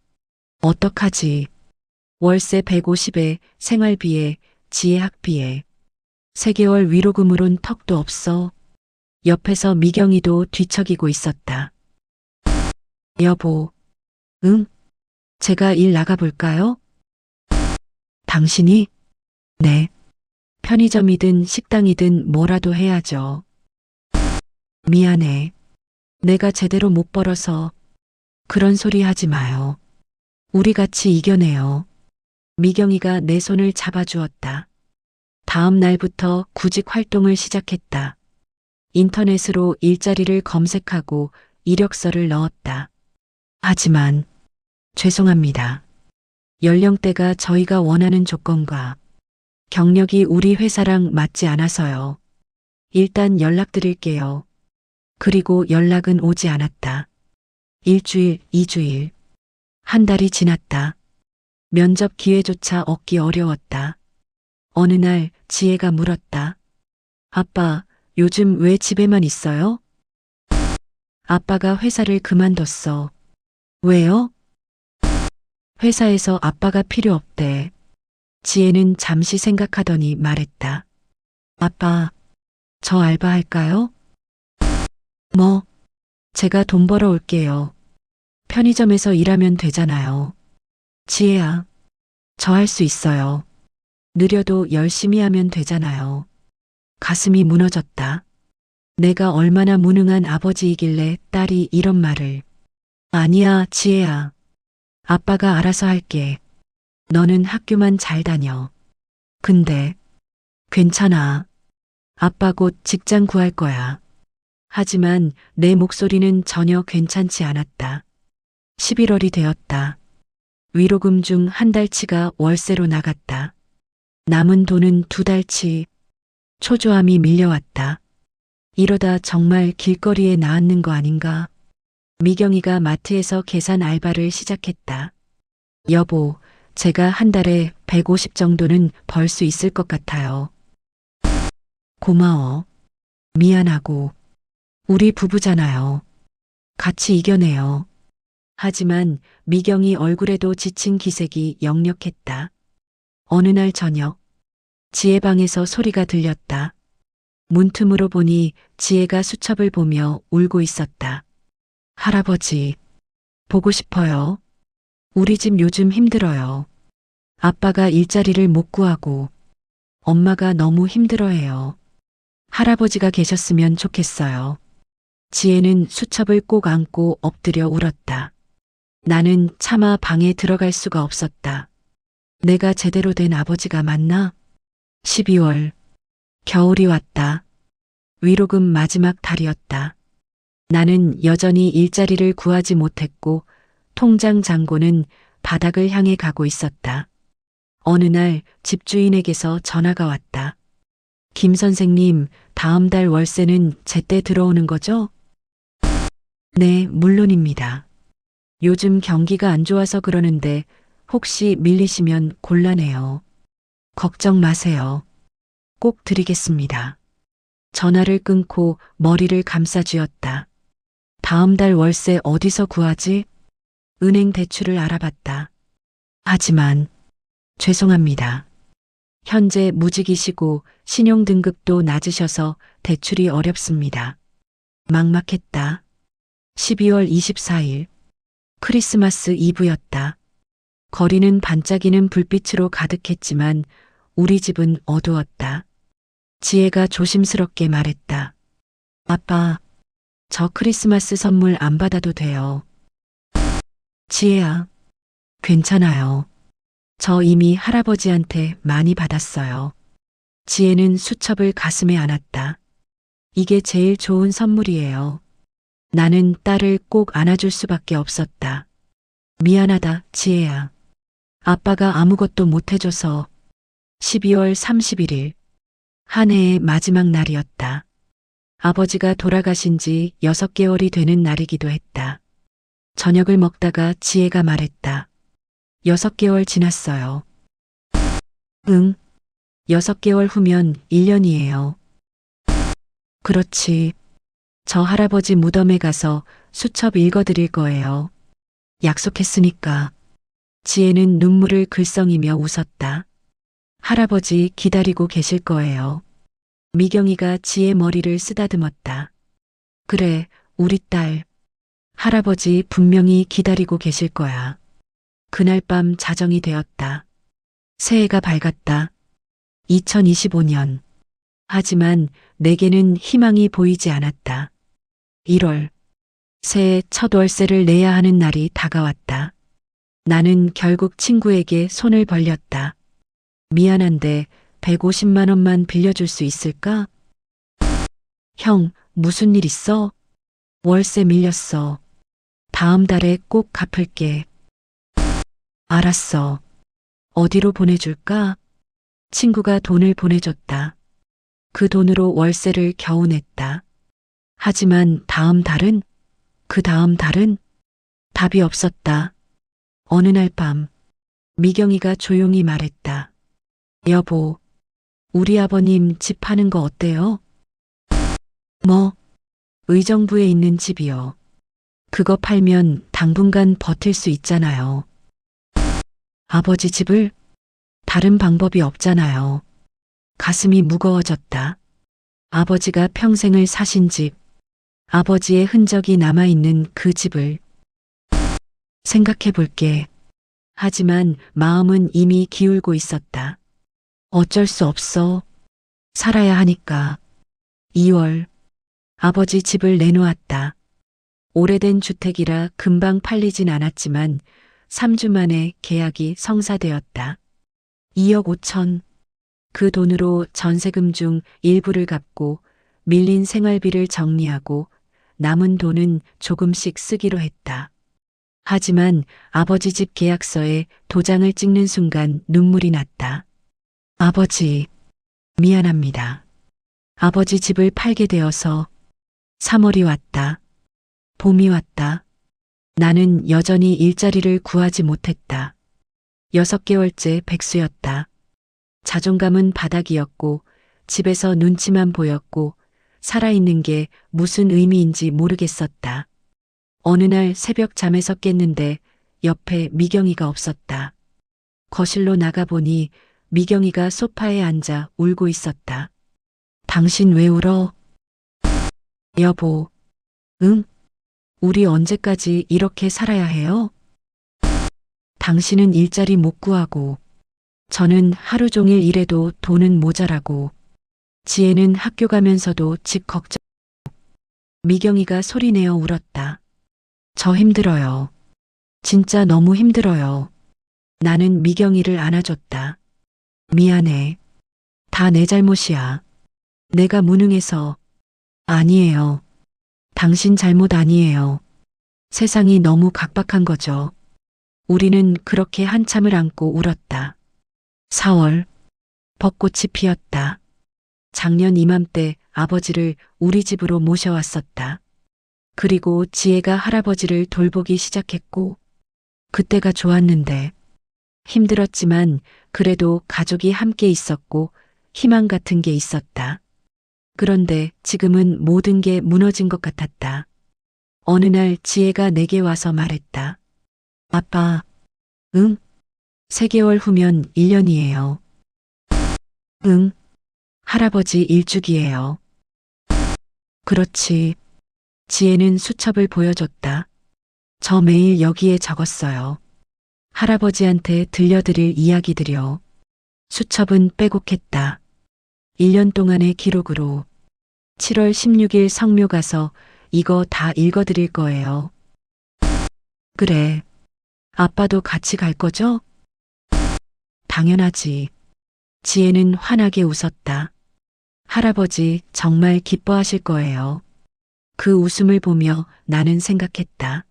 어떡하지? 월세 150에 생활비에 지혜 학비에 3개월 위로금으론 턱도 없어. 옆에서 미경이도 뒤척이고 있었다. 여보, 응? 제가 일 나가볼까요? 당신이? 네. 편의점이든 식당이든 뭐라도 해야죠. 미안해. 내가 제대로 못 벌어서. 그런 소리 하지 마요. 우리 같이 이겨내요. 미경이가 내 손을 잡아주었다. 다음 날부터 구직 활동을 시작했다. 인터넷으로 일자리를 검색하고 이력서를 넣었다. 하지만 죄송합니다. 연령대가 저희가 원하는 조건과 경력이 우리 회사랑 맞지 않아서요. 일단 연락드릴게요. 그리고 연락은 오지 않았다. 일주일, 2주일. 한 달이 지났다. 면접 기회조차 얻기 어려웠다. 어느 날 지혜가 물었다. 아빠, 요즘 왜 집에만 있어요? 아빠가 회사를 그만뒀어. 왜요? 회사에서 아빠가 필요 없대. 지혜는 잠시 생각하더니 말했다. 아빠, 저 알바할까요? 뭐, 제가 돈 벌어 올게요. 편의점에서 일하면 되잖아요. 지혜야, 저 할 수 있어요. 느려도 열심히 하면 되잖아요. 가슴이 무너졌다. 내가 얼마나 무능한 아버지이길래 딸이 이런 말을. 아니야, 지혜야. 아빠가 알아서 할게. 너는 학교만 잘 다녀. 근데, 괜찮아. 아빠 곧 직장 구할 거야. 하지만 내 목소리는 전혀 괜찮지 않았다. 11월이 되었다. 위로금 중 한 달치가 월세로 나갔다. 남은 돈은 2달치. 초조함이 밀려왔다. 이러다 정말 길거리에 나앉는 거 아닌가? 미경이가 마트에서 계산 알바를 시작했다. 여보, 제가 한 달에 150 정도는 벌 수 있을 것 같아요. 고마워. 미안하고. 우리 부부잖아요. 같이 이겨내요. 하지만 미경이 얼굴에도 지친 기색이 역력했다. 어느 날 저녁, 지혜 방에서 소리가 들렸다. 문틈으로 보니 지혜가 수첩을 보며 울고 있었다. 할아버지, 보고 싶어요. 우리 집 요즘 힘들어요. 아빠가 일자리를 못 구하고 엄마가 너무 힘들어해요. 할아버지가 계셨으면 좋겠어요. 지혜는 수첩을 꼭 안고 엎드려 울었다. 나는 차마 방에 들어갈 수가 없었다. 내가 제대로 된 아버지가 맞나? 12월. 겨울이 왔다. 위로금 마지막 달이었다. 나는 여전히 일자리를 구하지 못했고 통장 잔고는 바닥을 향해 가고 있었다. 어느 날 집주인에게서 전화가 왔다. 김 선생님, 다음 달 월세는 제때 들어오는 거죠? 네, 물론입니다. 요즘 경기가 안 좋아서 그러는데 혹시 밀리시면 곤란해요. 걱정 마세요. 꼭 드리겠습니다. 전화를 끊고 머리를 감싸쥐었다. 다음 달 월세 어디서 구하지? 은행 대출을 알아봤다. 하지만 죄송합니다. 현재 무직이시고 신용등급도 낮으셔서 대출이 어렵습니다. 막막했다. 12월 24일. 크리스마스 이브였다. 거리는 반짝이는 불빛으로 가득했지만 우리 집은 어두웠다. 지혜가 조심스럽게 말했다. 아빠, 저 크리스마스 선물 안 받아도 돼요. 지혜야, 괜찮아요. 저 이미 할아버지한테 많이 받았어요. 지혜는 수첩을 가슴에 안았다. 이게 제일 좋은 선물이에요. 나는 딸을 꼭 안아줄 수밖에 없었다. 미안하다, 지혜야. 아빠가 아무것도 못 해줘서. 12월 31일. 한 해의 마지막 날이었다. 아버지가 돌아가신 지 6개월이 되는 날이기도 했다. 저녁을 먹다가 지혜가 말했다. 6개월 지났어요. 응. 6개월 후면 1년이에요. 그렇지. 저 할아버지 무덤에 가서 수첩 읽어드릴 거예요. 약속했으니까. 지혜는 눈물을 글썽이며 웃었다. 할아버지 기다리고 계실 거예요. 미경이가 지혜 머리를 쓰다듬었다. 그래, 우리 딸. 할아버지 분명히 기다리고 계실 거야. 그날 밤 자정이 되었다. 새해가 밝았다. 2025년. 하지만 내게는 희망이 보이지 않았다. 1월. 새해 첫 월세를 내야 하는 날이 다가왔다. 나는 결국 친구에게 손을 벌렸다. 미안한데 150만 원만 빌려줄 수 있을까? 형, 무슨 일 있어? 월세 밀렸어. 다음 달에 꼭 갚을게. 알았어. 어디로 보내줄까? 친구가 돈을 보내줬다. 그 돈으로 월세를 겨우 냈다. 하지만 다음 달은? 그 다음 달은? 답이 없었다. 어느 날 밤, 미경이가 조용히 말했다. 여보, 우리 아버님 집 파는 거 어때요? 뭐, 의정부에 있는 집이요. 그거 팔면 당분간 버틸 수 있잖아요. 아버지 집을? 다른 방법이 없잖아요. 가슴이 무거워졌다. 아버지가 평생을 사신 집, 아버지의 흔적이 남아있는 그 집을 생각해 볼게. 하지만 마음은 이미 기울고 있었다. 어쩔 수 없어. 살아야 하니까. 2월. 아버지 집을 내놓았다. 오래된 주택이라 금방 팔리진 않았지만 3주 만에 계약이 성사되었다. 2억 5천. 그 돈으로 전세금 중 일부를 갚고 밀린 생활비를 정리하고 남은 돈은 조금씩 쓰기로 했다. 하지만 아버지 집 계약서에 도장을 찍는 순간 눈물이 났다. 아버지, 미안합니다. 아버지 집을 팔게 되어서 3월이 왔다. 봄이 왔다. 나는 여전히 일자리를 구하지 못했다. 6개월째 백수였다. 자존감은 바닥이었고 집에서 눈치만 보였고 살아있는 게 무슨 의미인지 모르겠었다. 어느 날 새벽 잠에서 깼는데 옆에 미경이가 없었다. 거실로 나가보니 미경이가 소파에 앉아 울고 있었다. 당신 왜 울어? 여보, 응? 우리 언제까지 이렇게 살아야 해요? 당신은 일자리 못 구하고, 저는 하루 종일 일해도 돈은 모자라고, 지혜는 학교 가면서도 집 걱정. 미경이가 소리내어 울었다. 저 힘들어요. 진짜 너무 힘들어요. 나는 미경이를 안아줬다. 미안해. 다 내 잘못이야. 내가 무능해서. 아니에요. 당신 잘못 아니에요. 세상이 너무 각박한 거죠. 우리는 그렇게 한참을 안고 울었다. 4월. 벚꽃이 피었다. 작년 이맘때 아버지를 우리 집으로 모셔왔었다. 그리고 지혜가 할아버지를 돌보기 시작했고, 그때가 좋았는데, 힘들었지만 그래도 가족이 함께 있었고 희망 같은 게 있었다. 그런데 지금은 모든 게 무너진 것 같았다. 어느 날 지혜가 내게 와서 말했다. 아빠, 응? 3개월 후면 1년이에요. 응? 할아버지 일주기예요. 그렇지. 지혜는 수첩을 보여줬다. 저 매일 여기에 적었어요. 할아버지한테 들려드릴 이야기들이요. 수첩은 빼곡했다. 1년 동안의 기록으로 7월 16일 성묘 가서 이거 다 읽어드릴 거예요. 그래. 아빠도 같이 갈 거죠? 당연하지. 지혜는 환하게 웃었다. 할아버지 정말 기뻐하실 거예요. 그 웃음을 보며 나는 생각했다.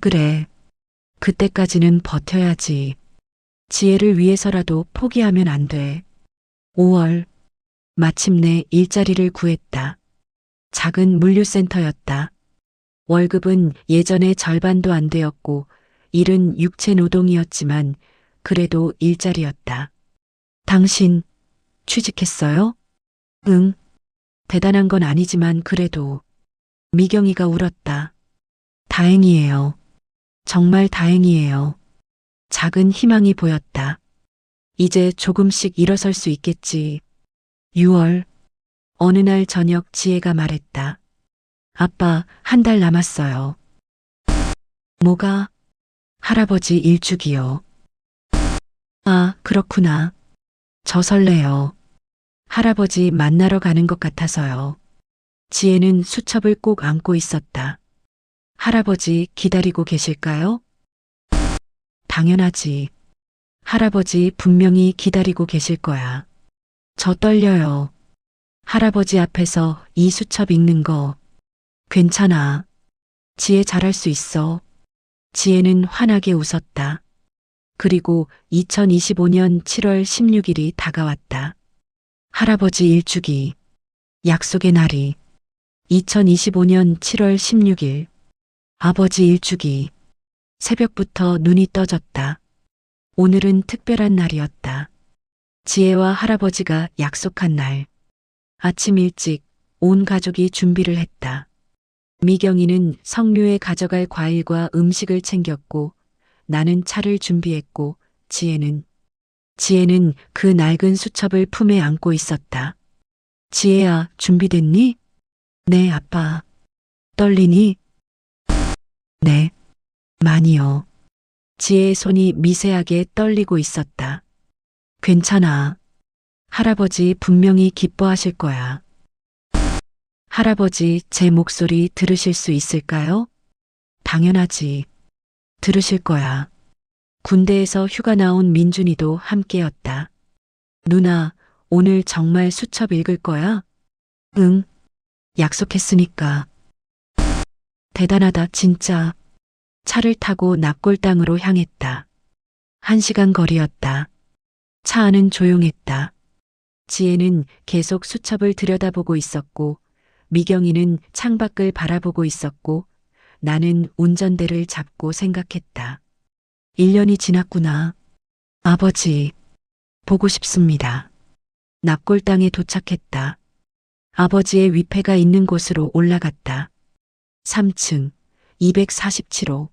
그래. 그때까지는 버텨야지. 지혜를 위해서라도 포기하면 안 돼. 5월. 마침내 일자리를 구했다. 작은 물류센터였다. 월급은 예전의 절반도 안 되었고 일은 육체 노동이었지만 그래도 일자리였다. 당신 취직했어요? 응. 대단한 건 아니지만 그래도. 미경이가 울었다. 다행이에요. 정말 다행이에요. 작은 희망이 보였다. 이제 조금씩 일어설 수 있겠지. 6월. 어느 날 저녁 지혜가 말했다. 아빠, 1달 남았어요. 뭐가? 할아버지 일주기요. 아, 그렇구나. 저 설레요. 할아버지 만나러 가는 것 같아서요. 지혜는 수첩을 꼭 안고 있었다. 할아버지 기다리고 계실까요? 당연하지. 할아버지 분명히 기다리고 계실 거야. 저 떨려요. 할아버지 앞에서 이 수첩 읽는 거 괜찮아. 지혜 잘할 수 있어. 지혜는 환하게 웃었다. 그리고 2025년 7월 16일이 다가왔다. 할아버지 일주기. 약속의 날이. 2025년 7월 16일. 아버지 일주기. 새벽부터 눈이 떠졌다. 오늘은 특별한 날이었다. 지혜와 할아버지가 약속한 날. 아침 일찍 온 가족이 준비를 했다. 미경이는 석류에 가져갈 과일과 음식을 챙겼고 나는 차를 준비했고 지혜는 그 낡은 수첩을 품에 안고 있었다. 지혜야, 준비됐니? 네, 아빠. 떨리니? 네, 많이요. 지혜의 손이 미세하게 떨리고 있었다. 괜찮아. 할아버지 분명히 기뻐하실 거야. 할아버지, 제 목소리 들으실 수 있을까요? 당연하지. 들으실 거야. 군대에서 휴가 나온 민준이도 함께였다. 누나, 오늘 정말 수첩 읽을 거야? 응. 약속했으니까. 대단하다, 진짜. 차를 타고 납골당으로 향했다. 1시간 거리였다. 차 안은 조용했다. 지혜는 계속 수첩을 들여다보고 있었고, 미경이는 창밖을 바라보고 있었고, 나는 운전대를 잡고 생각했다. 1년이 지났구나. 아버지, 보고 싶습니다. 납골당에 도착했다. 아버지의 위패가 있는 곳으로 올라갔다. 3층, 247호.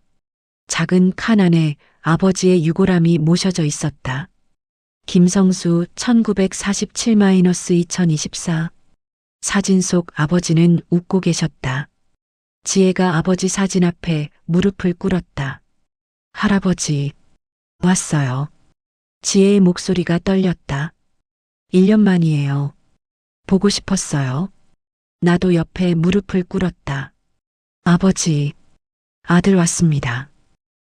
작은 칸 안에 아버지의 유골함이 모셔져 있었다. 김성수 1947-2024. 사진 속 아버지는 웃고 계셨다. 지혜가 아버지 사진 앞에 무릎을 꿇었다. 할아버지, 왔어요. 지혜의 목소리가 떨렸다. 1년 만이에요. 보고 싶었어요. 나도 옆에 무릎을 꿇었다. 아버지, 아들 왔습니다.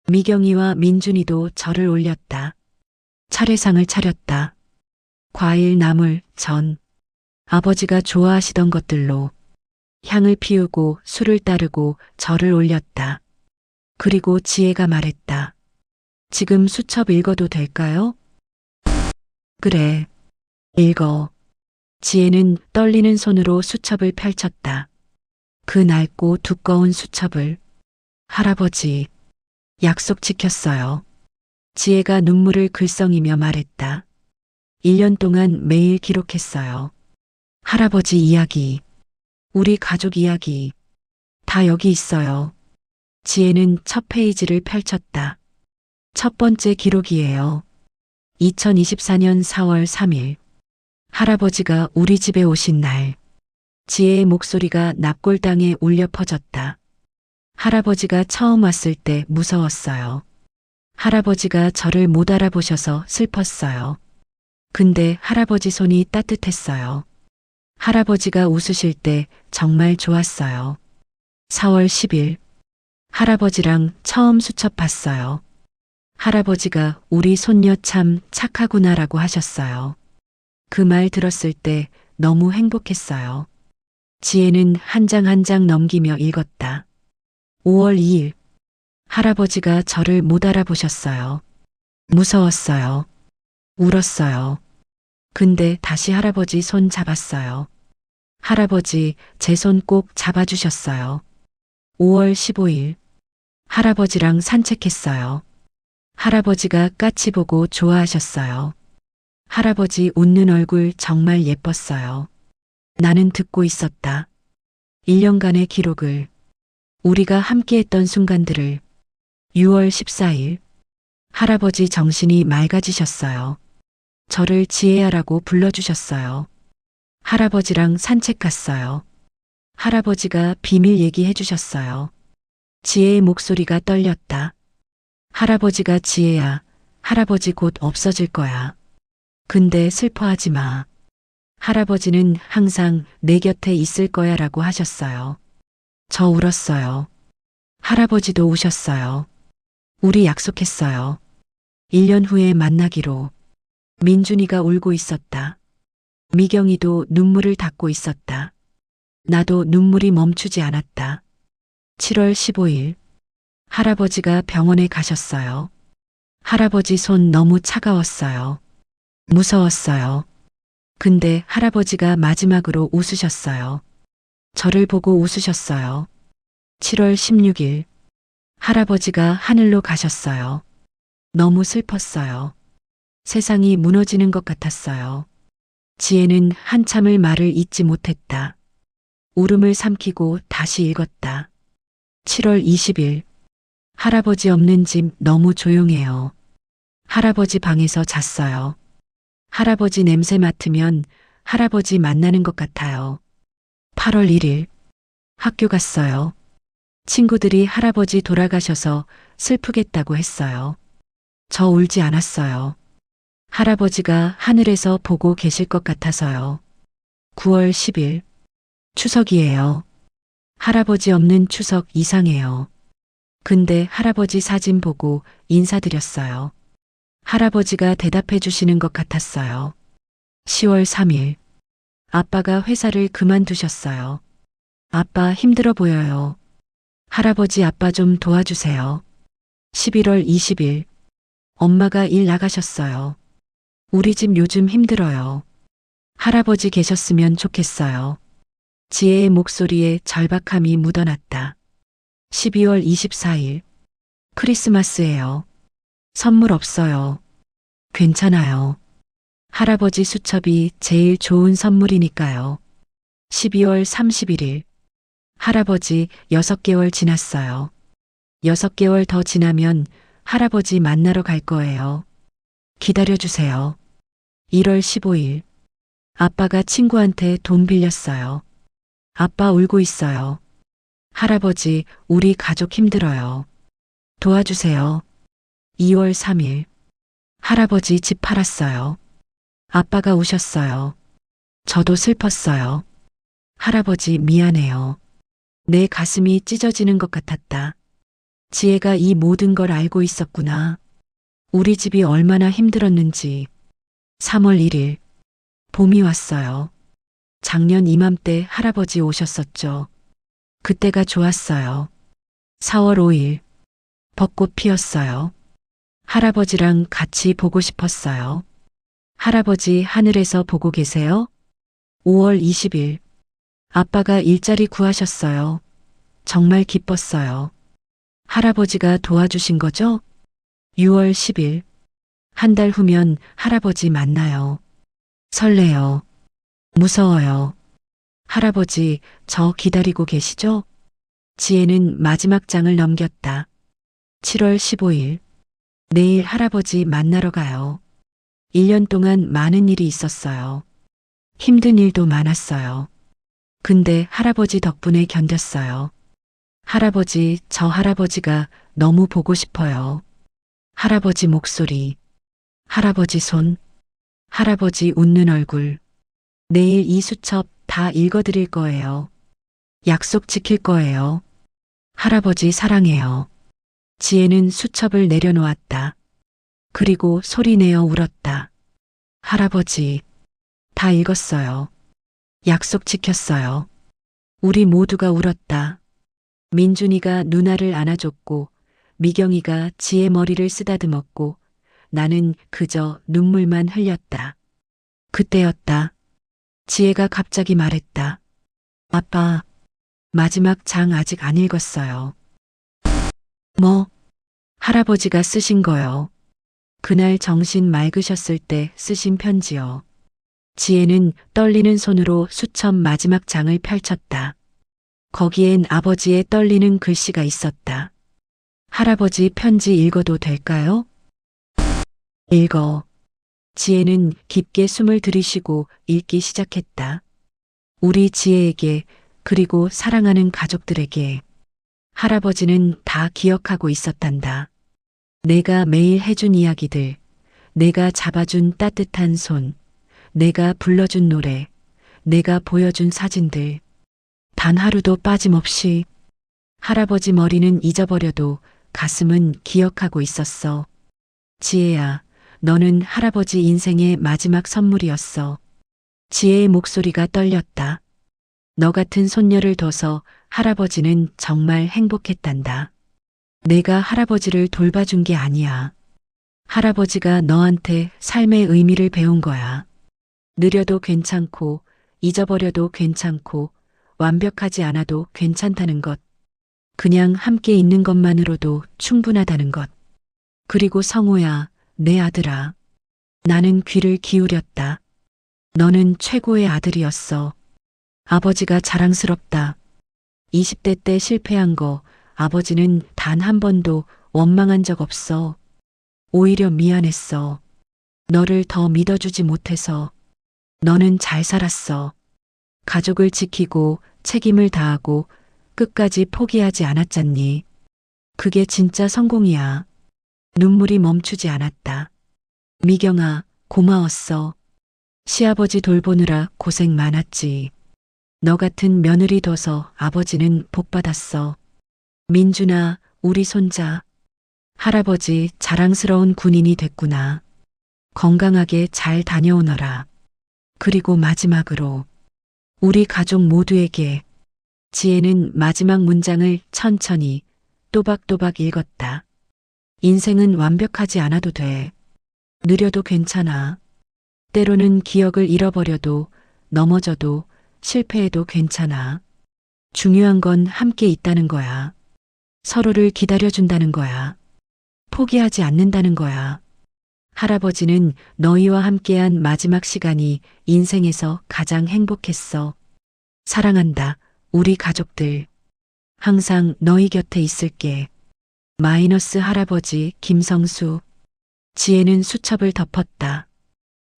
미경이와 민준이도 절을 올렸다. 차례상을 차렸다. 과일, 나물, 전. 아버지가 좋아하시던 것들로 향을 피우고 술을 따르고 절을 올렸다. 그리고 지혜가 말했다. 지금 수첩 읽어도 될까요? 그래, 읽어. 지혜는 떨리는 손으로 수첩을 펼쳤다. 그 낡고 두꺼운 수첩을. 할아버지, 약속 지켰어요. 지혜가 눈물을 글썽이며 말했다. 1년 동안 매일 기록했어요. 할아버지 이야기, 우리 가족 이야기, 다 여기 있어요. 지혜는 첫 페이지를 펼쳤다. 첫 번째 기록이에요. 2024년 4월 3일. 할아버지가 우리 집에 오신 날. 지혜의 목소리가 납골당에 울려 퍼졌다. 할아버지가 처음 왔을 때 무서웠어요. 할아버지가 저를 못 알아보셔서 슬펐어요. 근데 할아버지 손이 따뜻했어요. 할아버지가 웃으실 때 정말 좋았어요. 4월 10일. 할아버지랑 처음 수첩 봤어요. 할아버지가 우리 손녀 참 착하구나라고 하셨어요. 그 말 들었을 때 너무 행복했어요. 지혜는 한 장 한 장 넘기며 읽었다. 5월 2일. 할아버지가 저를 못 알아보셨어요. 무서웠어요. 울었어요. 근데 다시 할아버지 손 잡았어요. 할아버지 제 손 꼭 잡아주셨어요. 5월 15일. 할아버지랑 산책했어요. 할아버지가 까치 보고 좋아하셨어요. 할아버지 웃는 얼굴 정말 예뻤어요. 나는 듣고 있었다. 1년간의 기록을, 우리가 함께했던 순간들을. 6월 14일. 할아버지 정신이 맑아지셨어요. 저를 지혜야라고 불러주셨어요. 할아버지랑 산책 갔어요. 할아버지가 비밀 얘기해 주셨어요. 지혜의 목소리가 떨렸다. 할아버지가 지혜야, 할아버지 곧 없어질 거야. 근데 슬퍼하지 마. 할아버지는 항상 내 곁에 있을 거야 라고 하셨어요. 저 울었어요. 할아버지도 우셨어요. 우리 약속했어요. 1년 후에 만나기로. 민준이가 울고 있었다. 미경이도 눈물을 닦고 있었다. 나도 눈물이 멈추지 않았다. 7월 15일. 할아버지가 병원에 가셨어요. 할아버지 손 너무 차가웠어요. 무서웠어요. 근데 할아버지가 마지막으로 웃으셨어요. 저를 보고 웃으셨어요. 7월 16일. 할아버지가 하늘로 가셨어요. 너무 슬펐어요. 세상이 무너지는 것 같았어요. 지혜는 한참을 말을 잇지 못했다. 울음을 삼키고 다시 읽었다. 7월 20일. 할아버지 없는 집 너무 조용해요. 할아버지 방에서 잤어요. 할아버지 냄새 맡으면 할아버지 만나는 것 같아요. 8월 1일. 학교 갔어요. 친구들이 할아버지 돌아가셔서 슬프겠다고 했어요. 저 울지 않았어요. 할아버지가 하늘에서 보고 계실 것 같아서요. 9월 10일. 추석이에요. 할아버지 없는 추석 이상해요. 근데 할아버지 사진 보고 인사드렸어요. 할아버지가 대답해 주시는 것 같았어요. 10월 3일. 아빠가 회사를 그만두셨어요. 아빠 힘들어 보여요. 할아버지 아빠 좀 도와주세요. 11월 20일. 엄마가 일 나가셨어요. 우리 집 요즘 힘들어요. 할아버지 계셨으면 좋겠어요. 지혜의 목소리에 절박함이 묻어났다. 12월 24일. 크리스마스예요. 선물 없어요. 괜찮아요. 할아버지 수첩이 제일 좋은 선물이니까요. 12월 31일. 할아버지 6개월 지났어요. 6개월 더 지나면 할아버지 만나러 갈 거예요. 기다려주세요. 1월 15일. 아빠가 친구한테 돈 빌렸어요. 아빠 울고 있어요. 할아버지, 우리 가족 힘들어요. 도와주세요. 2월 3일. 할아버지 집 팔았어요. 아빠가 우셨어요. 저도 슬펐어요. 할아버지 미안해요. 내 가슴이 찢어지는 것 같았다. 지혜가 이 모든 걸 알고 있었구나. 우리 집이 얼마나 힘들었는지. 3월 1일. 봄이 왔어요. 작년 이맘때 할아버지 오셨었죠. 그때가 좋았어요. 4월 5일. 벚꽃 피었어요. 할아버지랑 같이 보고 싶었어요. 할아버지 하늘에서 보고 계세요? 5월 20일. 아빠가 일자리 구하셨어요. 정말 기뻤어요. 할아버지가 도와주신 거죠? 6월 10일. 한 달 후면 할아버지 만나요. 설레요. 무서워요. 할아버지, 저 기다리고 계시죠? 지혜는 마지막 장을 넘겼다. 7월 15일. 내일 할아버지 만나러 가요. 1년 동안 많은 일이 있었어요. 힘든 일도 많았어요. 근데 할아버지 덕분에 견뎠어요. 할아버지, 저 할아버지가 너무 보고 싶어요. 할아버지 목소리, 할아버지 손, 할아버지 웃는 얼굴. 내일 이 수첩 다 읽어드릴 거예요. 약속 지킬 거예요. 할아버지 사랑해요. 지혜는 수첩을 내려놓았다. 그리고 소리내어 울었다. 할아버지, 다 읽었어요. 약속 지켰어요. 우리 모두가 울었다. 민준이가 누나를 안아줬고, 미경이가 지혜 머리를 쓰다듬었고, 나는 그저 눈물만 흘렸다. 그때였다. 지혜가 갑자기 말했다. 아빠, 마지막 장 아직 안 읽었어요. 뭐? 할아버지가 쓰신 거요. 그날 정신 맑으셨을 때 쓰신 편지요. 지혜는 떨리는 손으로 수첩 마지막 장을 펼쳤다. 거기엔 아버지의 떨리는 글씨가 있었다. 할아버지 편지 읽어도 될까요? 읽어. 지혜는 깊게 숨을 들이쉬고 읽기 시작했다. 우리 지혜에게, 그리고 사랑하는 가족들에게. 할아버지는 다 기억하고 있었단다. 내가 매일 해준 이야기들, 내가 잡아준 따뜻한 손, 내가 불러준 노래, 내가 보여준 사진들, 단 하루도 빠짐없이. 할아버지 머리는 잊어버려도 가슴은 기억하고 있었어. 지혜야, 너는 할아버지 인생의 마지막 선물이었어. 지혜의 목소리가 떨렸다. 너 같은 손녀를 둬서 할아버지는 정말 행복했단다. 내가 할아버지를 돌봐준 게 아니야. 할아버지가 너한테 삶의 의미를 배운 거야. 느려도 괜찮고, 잊어버려도 괜찮고, 완벽하지 않아도 괜찮다는 것. 그냥 함께 있는 것만으로도 충분하다는 것. 그리고 성호야, 내 아들아. 나는 귀를 기울였다. 너는 최고의 아들이었어. 아버지가 자랑스럽다. 20대 때 실패한 거 아버지는 단 한 번도 원망한 적 없어. 오히려 미안했어. 너를 더 믿어주지 못해서. 너는 잘 살았어. 가족을 지키고 책임을 다하고 끝까지 포기하지 않았잖니. 그게 진짜 성공이야. 눈물이 멈추지 않았다. 미경아, 고마웠어. 시아버지 돌보느라 고생 많았지. 너 같은 며느리 둬서 아버지는 복 받았어. 민준아, 우리 손자. 할아버지 자랑스러운 군인이 됐구나. 건강하게 잘 다녀오너라. 그리고 마지막으로 우리 가족 모두에게. 지혜는 마지막 문장을 천천히 또박또박 읽었다. 인생은 완벽하지 않아도 돼. 느려도 괜찮아. 때로는 기억을 잃어버려도 넘어져도 실패해도 괜찮아. 중요한 건 함께 있다는 거야. 서로를 기다려준다는 거야. 포기하지 않는다는 거야. 할아버지는 너희와 함께한 마지막 시간이 인생에서 가장 행복했어. 사랑한다, 우리 가족들. 항상 너희 곁에 있을게. 마이너스 할아버지 김성수. 지혜는 수첩을 덮었다.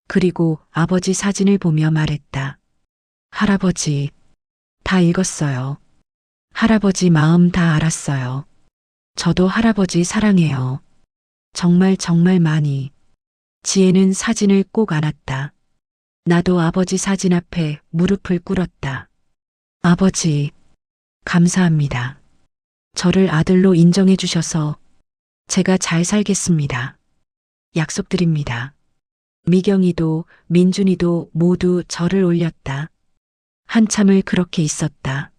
그리고 아버지 사진을 보며 말했다. 할아버지, 다 읽었어요. 할아버지 마음 다 알았어요. 저도 할아버지 사랑해요. 정말 정말 많이. 지혜는 사진을 꼭 안았다. 나도 아버지 사진 앞에 무릎을 꿇었다. 아버지, 감사합니다. 저를 아들로 인정해 주셔서 제가 잘 살겠습니다. 약속드립니다. 미경이도 민준이도 모두 절을 올렸다. 한참을 그렇게 있었다.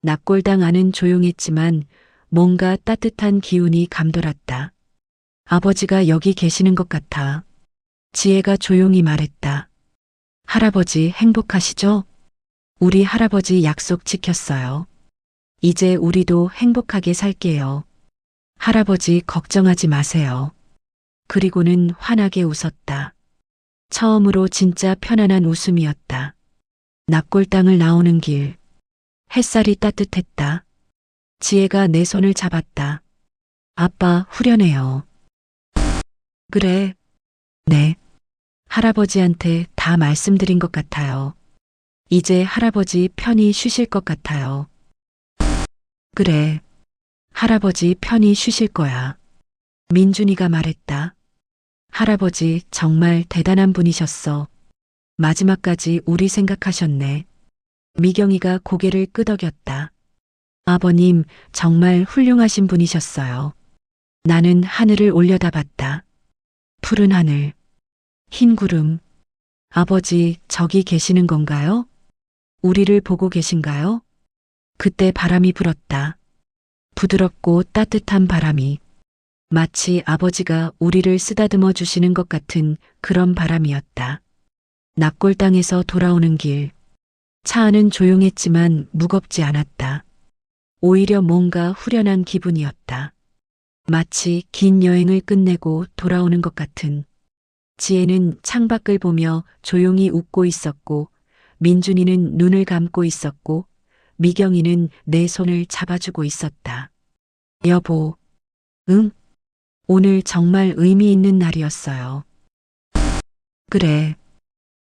납골당 안은 조용했지만 뭔가 따뜻한 기운이 감돌았다. 아버지가 여기 계시는 것 같아. 지혜가 조용히 말했다. 할아버지 행복하시죠? 우리 할아버지 약속 지켰어요. 이제 우리도 행복하게 살게요. 할아버지 걱정하지 마세요. 그리고는 환하게 웃었다. 처음으로 진짜 편안한 웃음이었다. 납골당을 나오는 길. 햇살이 따뜻했다. 지혜가 내 손을 잡았다. 아빠 후련해요. 그래. 네. 할아버지한테 다 말씀드린 것 같아요. 이제 할아버지 편히 쉬실 것 같아요. 그래. 할아버지 편히 쉬실 거야. 민준이가 말했다. 할아버지 정말 대단한 분이셨어. 마지막까지 우리 생각하셨네. 미경이가 고개를 끄덕였다. 아버님 정말 훌륭하신 분이셨어요. 나는 하늘을 올려다봤다. 푸른 하늘, 흰 구름. 아버지 저기 계시는 건가요? 우리를 보고 계신가요? 그때 바람이 불었다. 부드럽고 따뜻한 바람이. 마치 아버지가 우리를 쓰다듬어 주시는 것 같은 그런 바람이었다. 납골당에서 돌아오는 길. 차 안은 조용했지만 무겁지 않았다. 오히려 뭔가 후련한 기분이었다. 마치 긴 여행을 끝내고 돌아오는 것 같은. 지혜는 창밖을 보며 조용히 웃고 있었고, 민준이는 눈을 감고 있었고, 미경이는 내 손을 잡아주고 있었다. 여보, 응? 오늘 정말 의미 있는 날이었어요. 그래.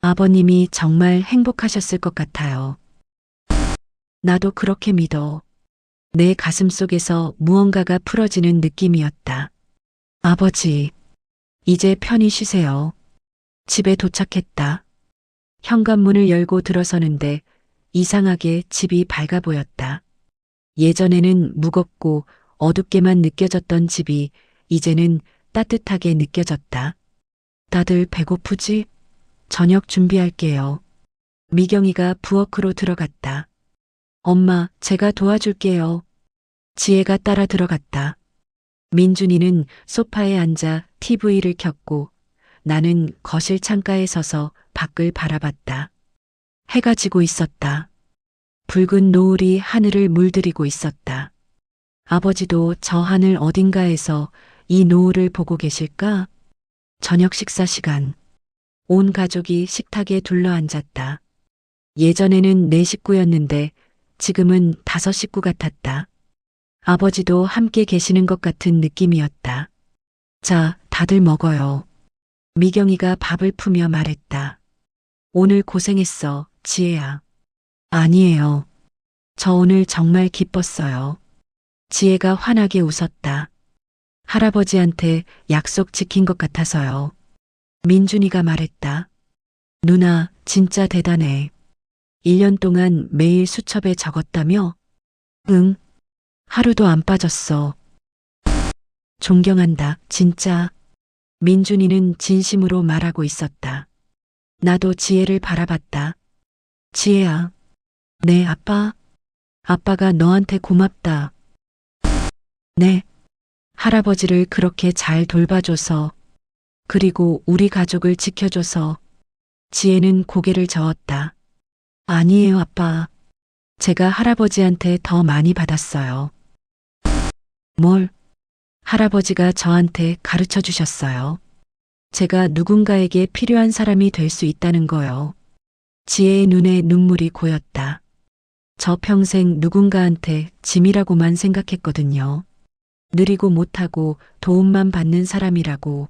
아버님이 정말 행복하셨을 것 같아요. 나도 그렇게 믿어. 내 가슴 속에서 무언가가 풀어지는 느낌이었다. 아버지, 이제 편히 쉬세요. 집에 도착했다. 현관문을 열고 들어서는데 이상하게 집이 밝아 보였다. 예전에는 무겁고 어둡게만 느껴졌던 집이 이제는 따뜻하게 느껴졌다. 다들 배고프지? 저녁 준비할게요. 미경이가 부엌으로 들어갔다. 엄마, 제가 도와줄게요. 지혜가 따라 들어갔다. 민준이는 소파에 앉아 TV를 켰고 나는 거실 창가에 서서 밖을 바라봤다. 해가 지고 있었다. 붉은 노을이 하늘을 물들이고 있었다. 아버지도 저 하늘 어딘가에서 이 노을을 보고 계실까? 저녁 식사 시간. 온 가족이 식탁에 둘러앉았다. 예전에는 4식구였는데 지금은 5식구 같았다. 아버지도 함께 계시는 것 같은 느낌이었다. 자, 다들 먹어요. 미경이가 밥을 푸며 말했다. 오늘 고생했어, 지혜야. 아니에요. 저 오늘 정말 기뻤어요. 지혜가 환하게 웃었다. 할아버지한테 약속 지킨 것 같아서요. 민준이가 말했다. 누나, 진짜 대단해. 1년 동안 매일 수첩에 적었다며? 응. 하루도 안 빠졌어. 존경한다, 진짜. 민준이는 진심으로 말하고 있었다. 나도 지혜를 바라봤다. 지혜야. 네, 아빠. 아빠가 너한테 고맙다. 네. 할아버지를 그렇게 잘 돌봐줘서, 그리고 우리 가족을 지켜줘서. 지혜는 고개를 저었다. 아니에요, 아빠. 제가 할아버지한테 더 많이 받았어요. 뭘? 할아버지가 저한테 가르쳐 주셨어요. 제가 누군가에게 필요한 사람이 될 수 있다는 거요. 지혜의 눈에 눈물이 고였다. 저 평생 누군가한테 짐이라고만 생각했거든요. 느리고 못하고 도움만 받는 사람이라고.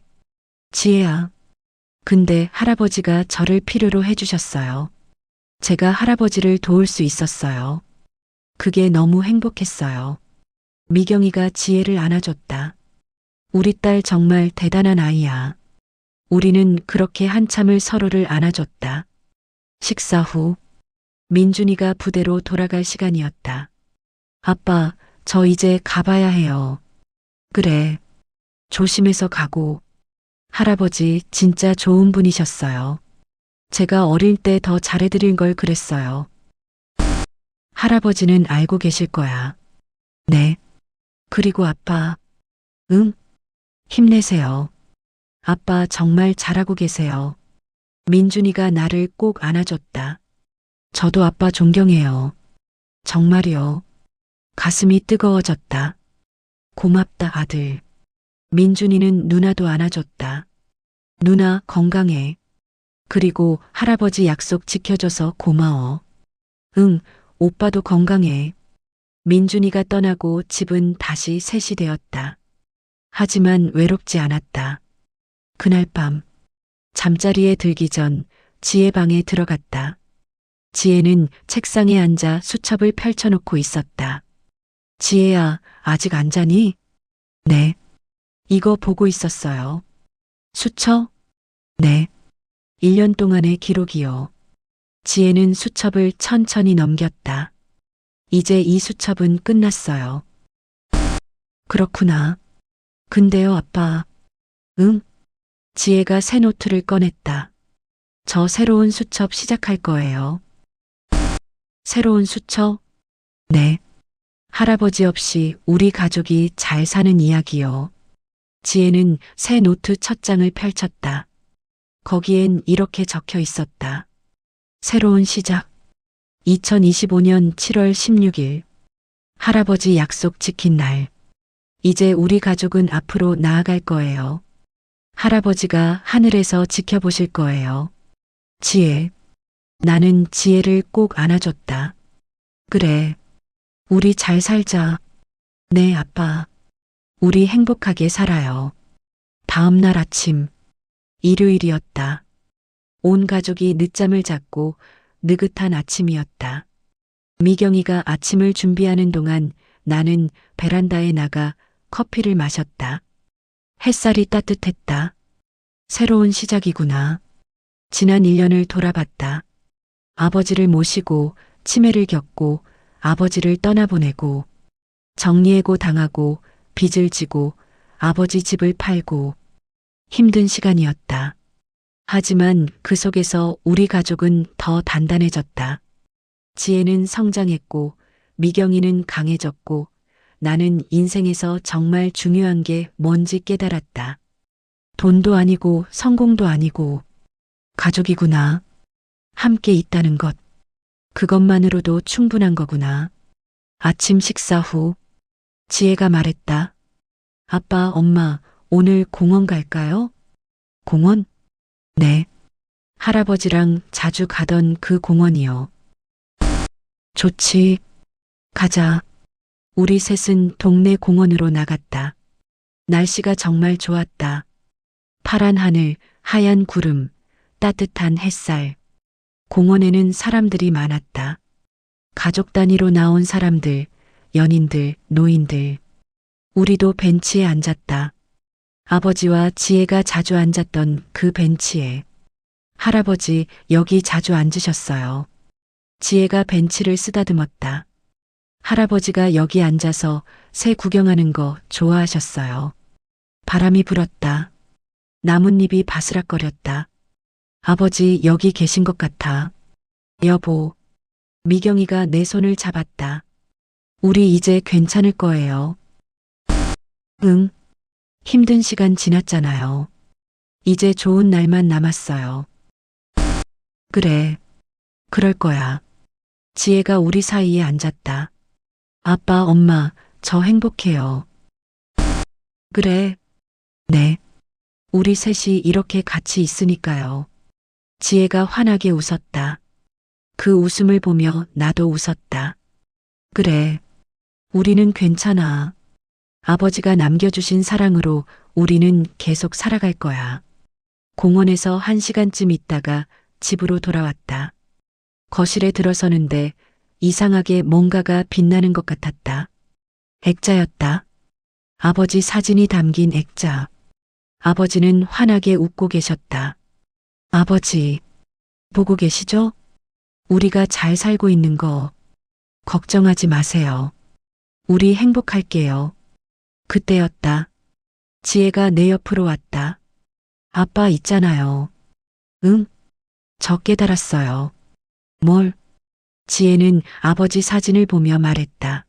지혜야. 근데 할아버지가 저를 필요로 해주셨어요. 제가 할아버지를 도울 수 있었어요. 그게 너무 행복했어요. 미경이가 지혜를 안아줬다. 우리 딸 정말 대단한 아이야. 우리는 그렇게 한참을 서로를 안아줬다. 식사 후 민준이가 부대로 돌아갈 시간이었다. 아빠, 저 이제 가봐야 해요. 그래. 조심해서 가고. 할아버지 진짜 좋은 분이셨어요. 제가 어릴 때 더 잘해드릴 걸 그랬어요. 할아버지는 알고 계실 거야. 네. 그리고 아빠. 응? 힘내세요. 아빠 정말 잘하고 계세요. 민준이가 나를 꼭 안아줬다. 저도 아빠 존경해요. 정말이요. 가슴이 뜨거워졌다. 고맙다, 아들. 민준이는 누나도 안아줬다. 누나 건강해. 그리고 할아버지 약속 지켜줘서 고마워. 응, 오빠도 건강해. 민준이가 떠나고 집은 다시 셋이 되었다. 하지만 외롭지 않았다. 그날 밤, 잠자리에 들기 전 지혜 방에 들어갔다. 지혜는 책상에 앉아 수첩을 펼쳐놓고 있었다. 지혜야, 아직 안 자니? 네. 이거 보고 있었어요. 수첩? 네. 1년 동안의 기록이요. 지혜는 수첩을 천천히 넘겼다. 이제 이 수첩은 끝났어요. 그렇구나. 근데요, 아빠. 응? 지혜가 새 노트를 꺼냈다. 저 새로운 수첩 시작할 거예요. 새로운 수첩? 네. 할아버지 없이 우리 가족이 잘 사는 이야기요. 지혜는 새 노트 첫 장을 펼쳤다. 거기엔 이렇게 적혀 있었다. 새로운 시작. 2025년 7월 16일. 할아버지 약속 지킨 날. 이제 우리 가족은 앞으로 나아갈 거예요. 할아버지가 하늘에서 지켜보실 거예요. 지혜. 나는 지혜를 꼭 안아줬다. 그래. 우리 잘 살자. 네, 아빠. 우리 행복하게 살아요. 다음 날 아침. 일요일이었다. 온 가족이 늦잠을 잤고 느긋한 아침이었다. 미경이가 아침을 준비하는 동안 나는 베란다에 나가 커피를 마셨다. 햇살이 따뜻했다. 새로운 시작이구나. 지난 1년을 돌아봤다. 아버지를 모시고 치매를 겪고 아버지를 떠나보내고 정리해고 당하고 빚을 지고 아버지 집을 팔고 힘든 시간이었다. 하지만 그 속에서 우리 가족은 더 단단해졌다. 지혜는 성장했고 미경이는 강해졌고 나는 인생에서 정말 중요한 게 뭔지 깨달았다. 돈도 아니고 성공도 아니고 가족이구나. 함께 있다는 것. 그것만으로도 충분한 거구나. 아침 식사 후 지혜가 말했다. 아빠, 엄마, 오늘 공원 갈까요? 공원? 네. 할아버지랑 자주 가던 그 공원이요. 좋지. 가자. 우리 셋은 동네 공원으로 나갔다. 날씨가 정말 좋았다. 파란 하늘, 하얀 구름, 따뜻한 햇살. 공원에는 사람들이 많았다. 가족 단위로 나온 사람들, 연인들, 노인들. 우리도 벤치에 앉았다. 아버지와 지혜가 자주 앉았던 그 벤치에. 할아버지 여기 자주 앉으셨어요. 지혜가 벤치를 쓰다듬었다. 할아버지가 여기 앉아서 새 구경하는 거 좋아하셨어요. 바람이 불었다. 나뭇잎이 바스락거렸다. 아버지 여기 계신 것 같아. 여보. 미경이가 내 손을 잡았다. 우리 이제 괜찮을 거예요. 응. 힘든 시간 지났잖아요. 이제 좋은 날만 남았어요. 그래. 그럴 거야. 지혜가 우리 사이에 앉았다. 아빠, 엄마, 저 행복해요. 그래. 네. 우리 셋이 이렇게 같이 있으니까요. 지혜가 환하게 웃었다. 그 웃음을 보며 나도 웃었다. 그래. 우리는 괜찮아. 아버지가 남겨주신 사랑으로 우리는 계속 살아갈 거야. 공원에서 1시간쯤 있다가 집으로 돌아왔다. 거실에 들어서는데 이상하게 뭔가가 빛나는 것 같았다. 액자였다. 아버지 사진이 담긴 액자. 아버지는 환하게 웃고 계셨다. 아버지, 보고 계시죠? 우리가 잘 살고 있는 거 걱정하지 마세요. 우리 행복할게요. 그때였다. 지혜가 내 옆으로 왔다. 아빠 있잖아요. 응? 저 깨달았어요. 뭘? 지혜는 아버지 사진을 보며 말했다.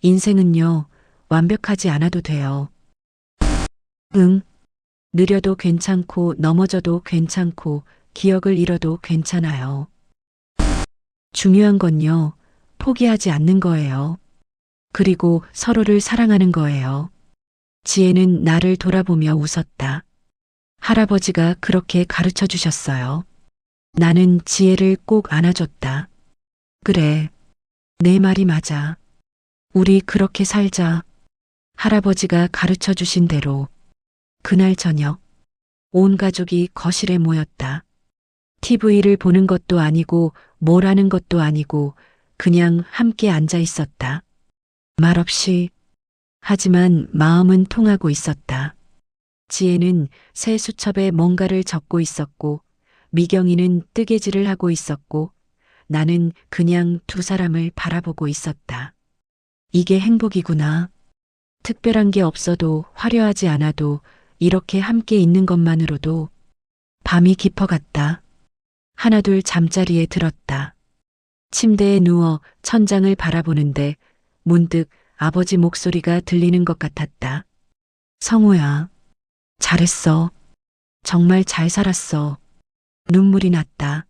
인생은요, 완벽하지 않아도 돼요. 응. 느려도 괜찮고 넘어져도 괜찮고 기억을 잃어도 괜찮아요. 중요한 건요, 포기하지 않는 거예요. 그리고 서로를 사랑하는 거예요. 지혜는 나를 돌아보며 웃었다. 할아버지가 그렇게 가르쳐 주셨어요. 나는 지혜를 꼭 안아줬다. 그래, 내 말이 맞아. 우리 그렇게 살자. 할아버지가 가르쳐 주신 대로. 그날 저녁, 온 가족이 거실에 모였다. TV를 보는 것도 아니고 뭘 하는 것도 아니고 그냥 함께 앉아 있었다. 말없이. 하지만 마음은 통하고 있었다. 지혜는 새 수첩에 뭔가를 적고 있었고 미경이는 뜨개질을 하고 있었고 나는 그냥 두 사람을 바라보고 있었다. 이게 행복이구나. 특별한 게 없어도 화려하지 않아도 이렇게 함께 있는 것만으로도. 밤이 깊어갔다. 하나둘 잠자리에 들었다. 침대에 누워 천장을 바라보는데 문득 아버지 목소리가 들리는 것 같았다. 성우야, 잘했어. 정말 잘 살았어. 눈물이 났다.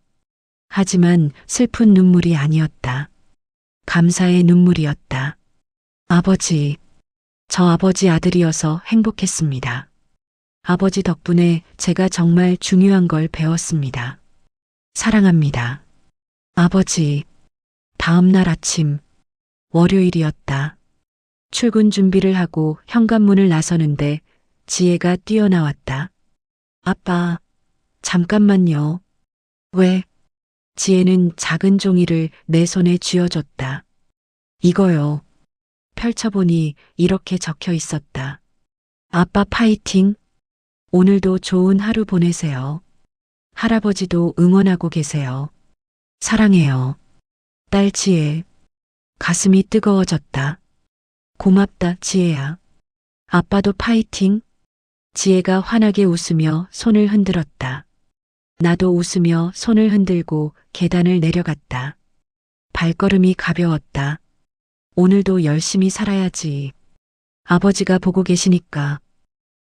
하지만 슬픈 눈물이 아니었다. 감사의 눈물이었다. 아버지, 저 아버지 아들이어서 행복했습니다. 아버지 덕분에 제가 정말 중요한 걸 배웠습니다. 사랑합니다. 아버지. 다음 날 아침, 월요일이었다. 출근 준비를 하고 현관문을 나서는데 지혜가 뛰어나왔다. 아빠, 잠깐만요. 왜? 지혜는 작은 종이를 내 손에 쥐어줬다. 이거요. 펼쳐보니 이렇게 적혀 있었다. 아빠 파이팅! 오늘도 좋은 하루 보내세요. 할아버지도 응원하고 계세요. 사랑해요. 딸 지혜. 가슴이 뜨거워졌다. 고맙다, 지혜야. 아빠도 파이팅! 지혜가 환하게 웃으며 손을 흔들었다. 나도 웃으며 손을 흔들고 계단을 내려갔다. 발걸음이 가벼웠다. 오늘도 열심히 살아야지. 아버지가 보고 계시니까.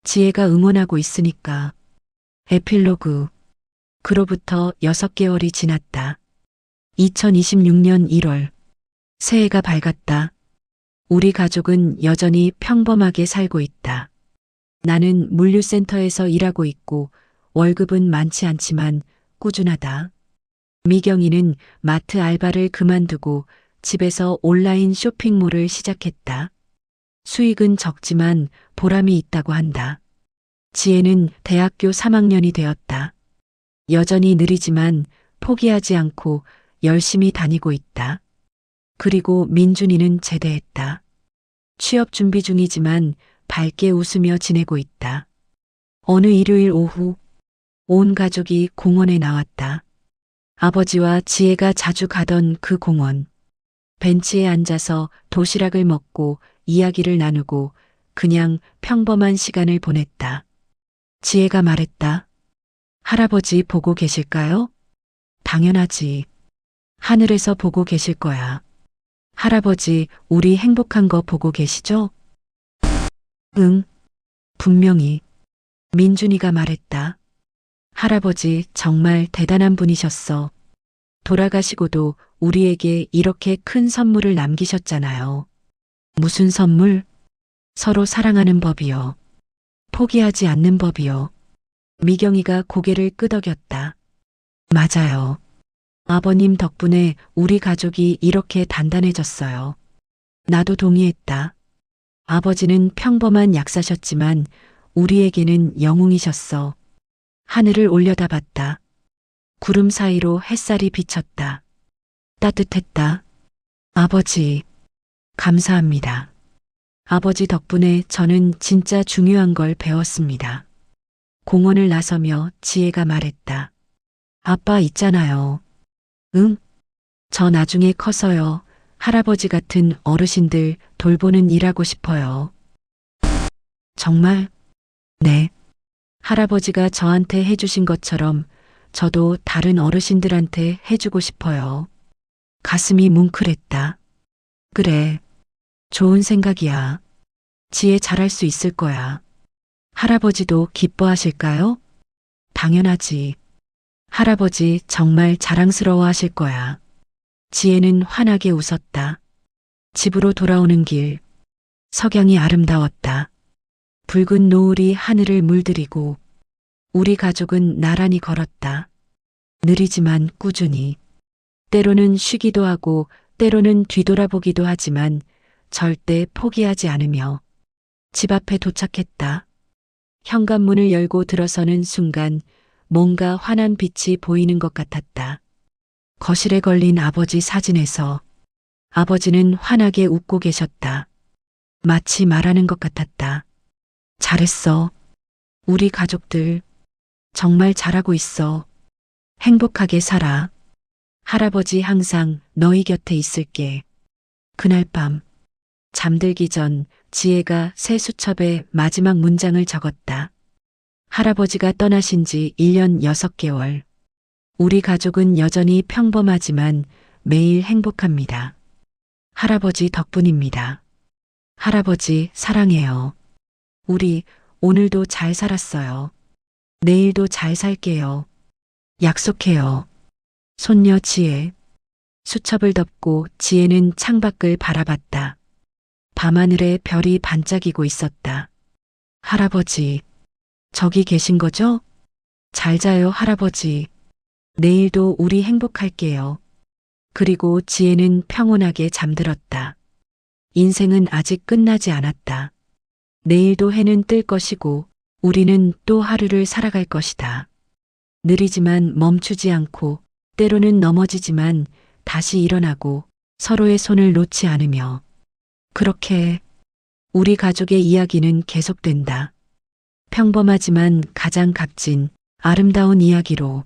지혜가 응원하고 있으니까. 에필로그. 그로부터 6개월이 지났다. 2026년 1월. 새해가 밝았다. 우리 가족은 여전히 평범하게 살고 있다. 나는 물류센터에서 일하고 있고 월급은 많지 않지만 꾸준하다. 미경이는 마트 알바를 그만두고 집에서 온라인 쇼핑몰을 시작했다. 수익은 적지만 보람이 있다고 한다. 지혜는 대학교 3학년이 되었다. 여전히 느리지만 포기하지 않고 열심히 다니고 있다. 그리고 민준이는 제대했다. 취업 준비 중이지만 밝게 웃으며 지내고 있다. 어느 일요일 오후 온 가족이 공원에 나왔다. 아버지와 지혜가 자주 가던 그 공원. 벤치에 앉아서 도시락을 먹고 이야기를 나누고 그냥 평범한 시간을 보냈다. 지혜가 말했다. 할아버지 보고 계실까요? 당연하지. 하늘에서 보고 계실 거야. 할아버지, 우리 행복한 거 보고 계시죠? 응, 분명히. 민준이가 말했다. 할아버지 정말 대단한 분이셨어. 돌아가시고도 우리에게 이렇게 큰 선물을 남기셨잖아요. 무슨 선물? 서로 사랑하는 법이요. 포기하지 않는 법이요. 미경이가 고개를 끄덕였다. 맞아요. 아버님 덕분에 우리 가족이 이렇게 단단해졌어요. 나도 동의했다. 아버지는 평범한 약사셨지만 우리에게는 영웅이셨어. 하늘을 올려다봤다. 구름 사이로 햇살이 비쳤다. 따뜻했다. 아버지, 감사합니다. 아버지 덕분에 저는 진짜 중요한 걸 배웠습니다. 공원을 나서며 지혜가 말했다. 아빠 있잖아요. 응? 저 나중에 커서요. 할아버지 같은 어르신들 돌보는 일하고 싶어요. 정말? 네. 할아버지가 저한테 해주신 것처럼 저도 다른 어르신들한테 해주고 싶어요. 가슴이 뭉클했다. 그래. 좋은 생각이야. 지혜 잘할 수 있을 거야. 할아버지도 기뻐하실까요? 당연하지. 할아버지 정말 자랑스러워 하실 거야. 지혜는 환하게 웃었다. 집으로 돌아오는 길. 석양이 아름다웠다. 붉은 노을이 하늘을 물들이고 우리 가족은 나란히 걸었다. 느리지만 꾸준히. 때로는 쉬기도 하고 때로는 뒤돌아보기도 하지만 절대 포기하지 않으며 집 앞에 도착했다. 현관문을 열고 들어서는 순간 뭔가 환한 빛이 보이는 것 같았다. 거실에 걸린 아버지 사진에서 아버지는 환하게 웃고 계셨다. 마치 말하는 것 같았다. 잘했어. 우리 가족들 정말 잘하고 있어. 행복하게 살아. 할아버지 항상 너희 곁에 있을게. 그날 밤 잠들기 전 지혜가 새 수첩에 마지막 문장을 적었다. 할아버지가 떠나신 지 1년 6개월. 우리 가족은 여전히 평범하지만 매일 행복합니다. 할아버지 덕분입니다. 할아버지 사랑해요. 우리 오늘도 잘 살았어요. 내일도 잘 살게요. 약속해요. 손녀 지혜. 수첩을 덮고 지혜는 창밖을 바라봤다. 밤하늘에 별이 반짝이고 있었다. 할아버지, 저기 계신 거죠? 잘 자요, 할아버지. 내일도 우리 행복할게요. 그리고 지혜는 평온하게 잠들었다. 인생은 아직 끝나지 않았다. 내일도 해는 뜰 것이고 우리는 또 하루를 살아갈 것이다. 느리지만 멈추지 않고 때로는 넘어지지만 다시 일어나고 서로의 손을 놓지 않으며 그렇게 우리 가족의 이야기는 계속된다. 평범하지만 가장 값진 아름다운 이야기로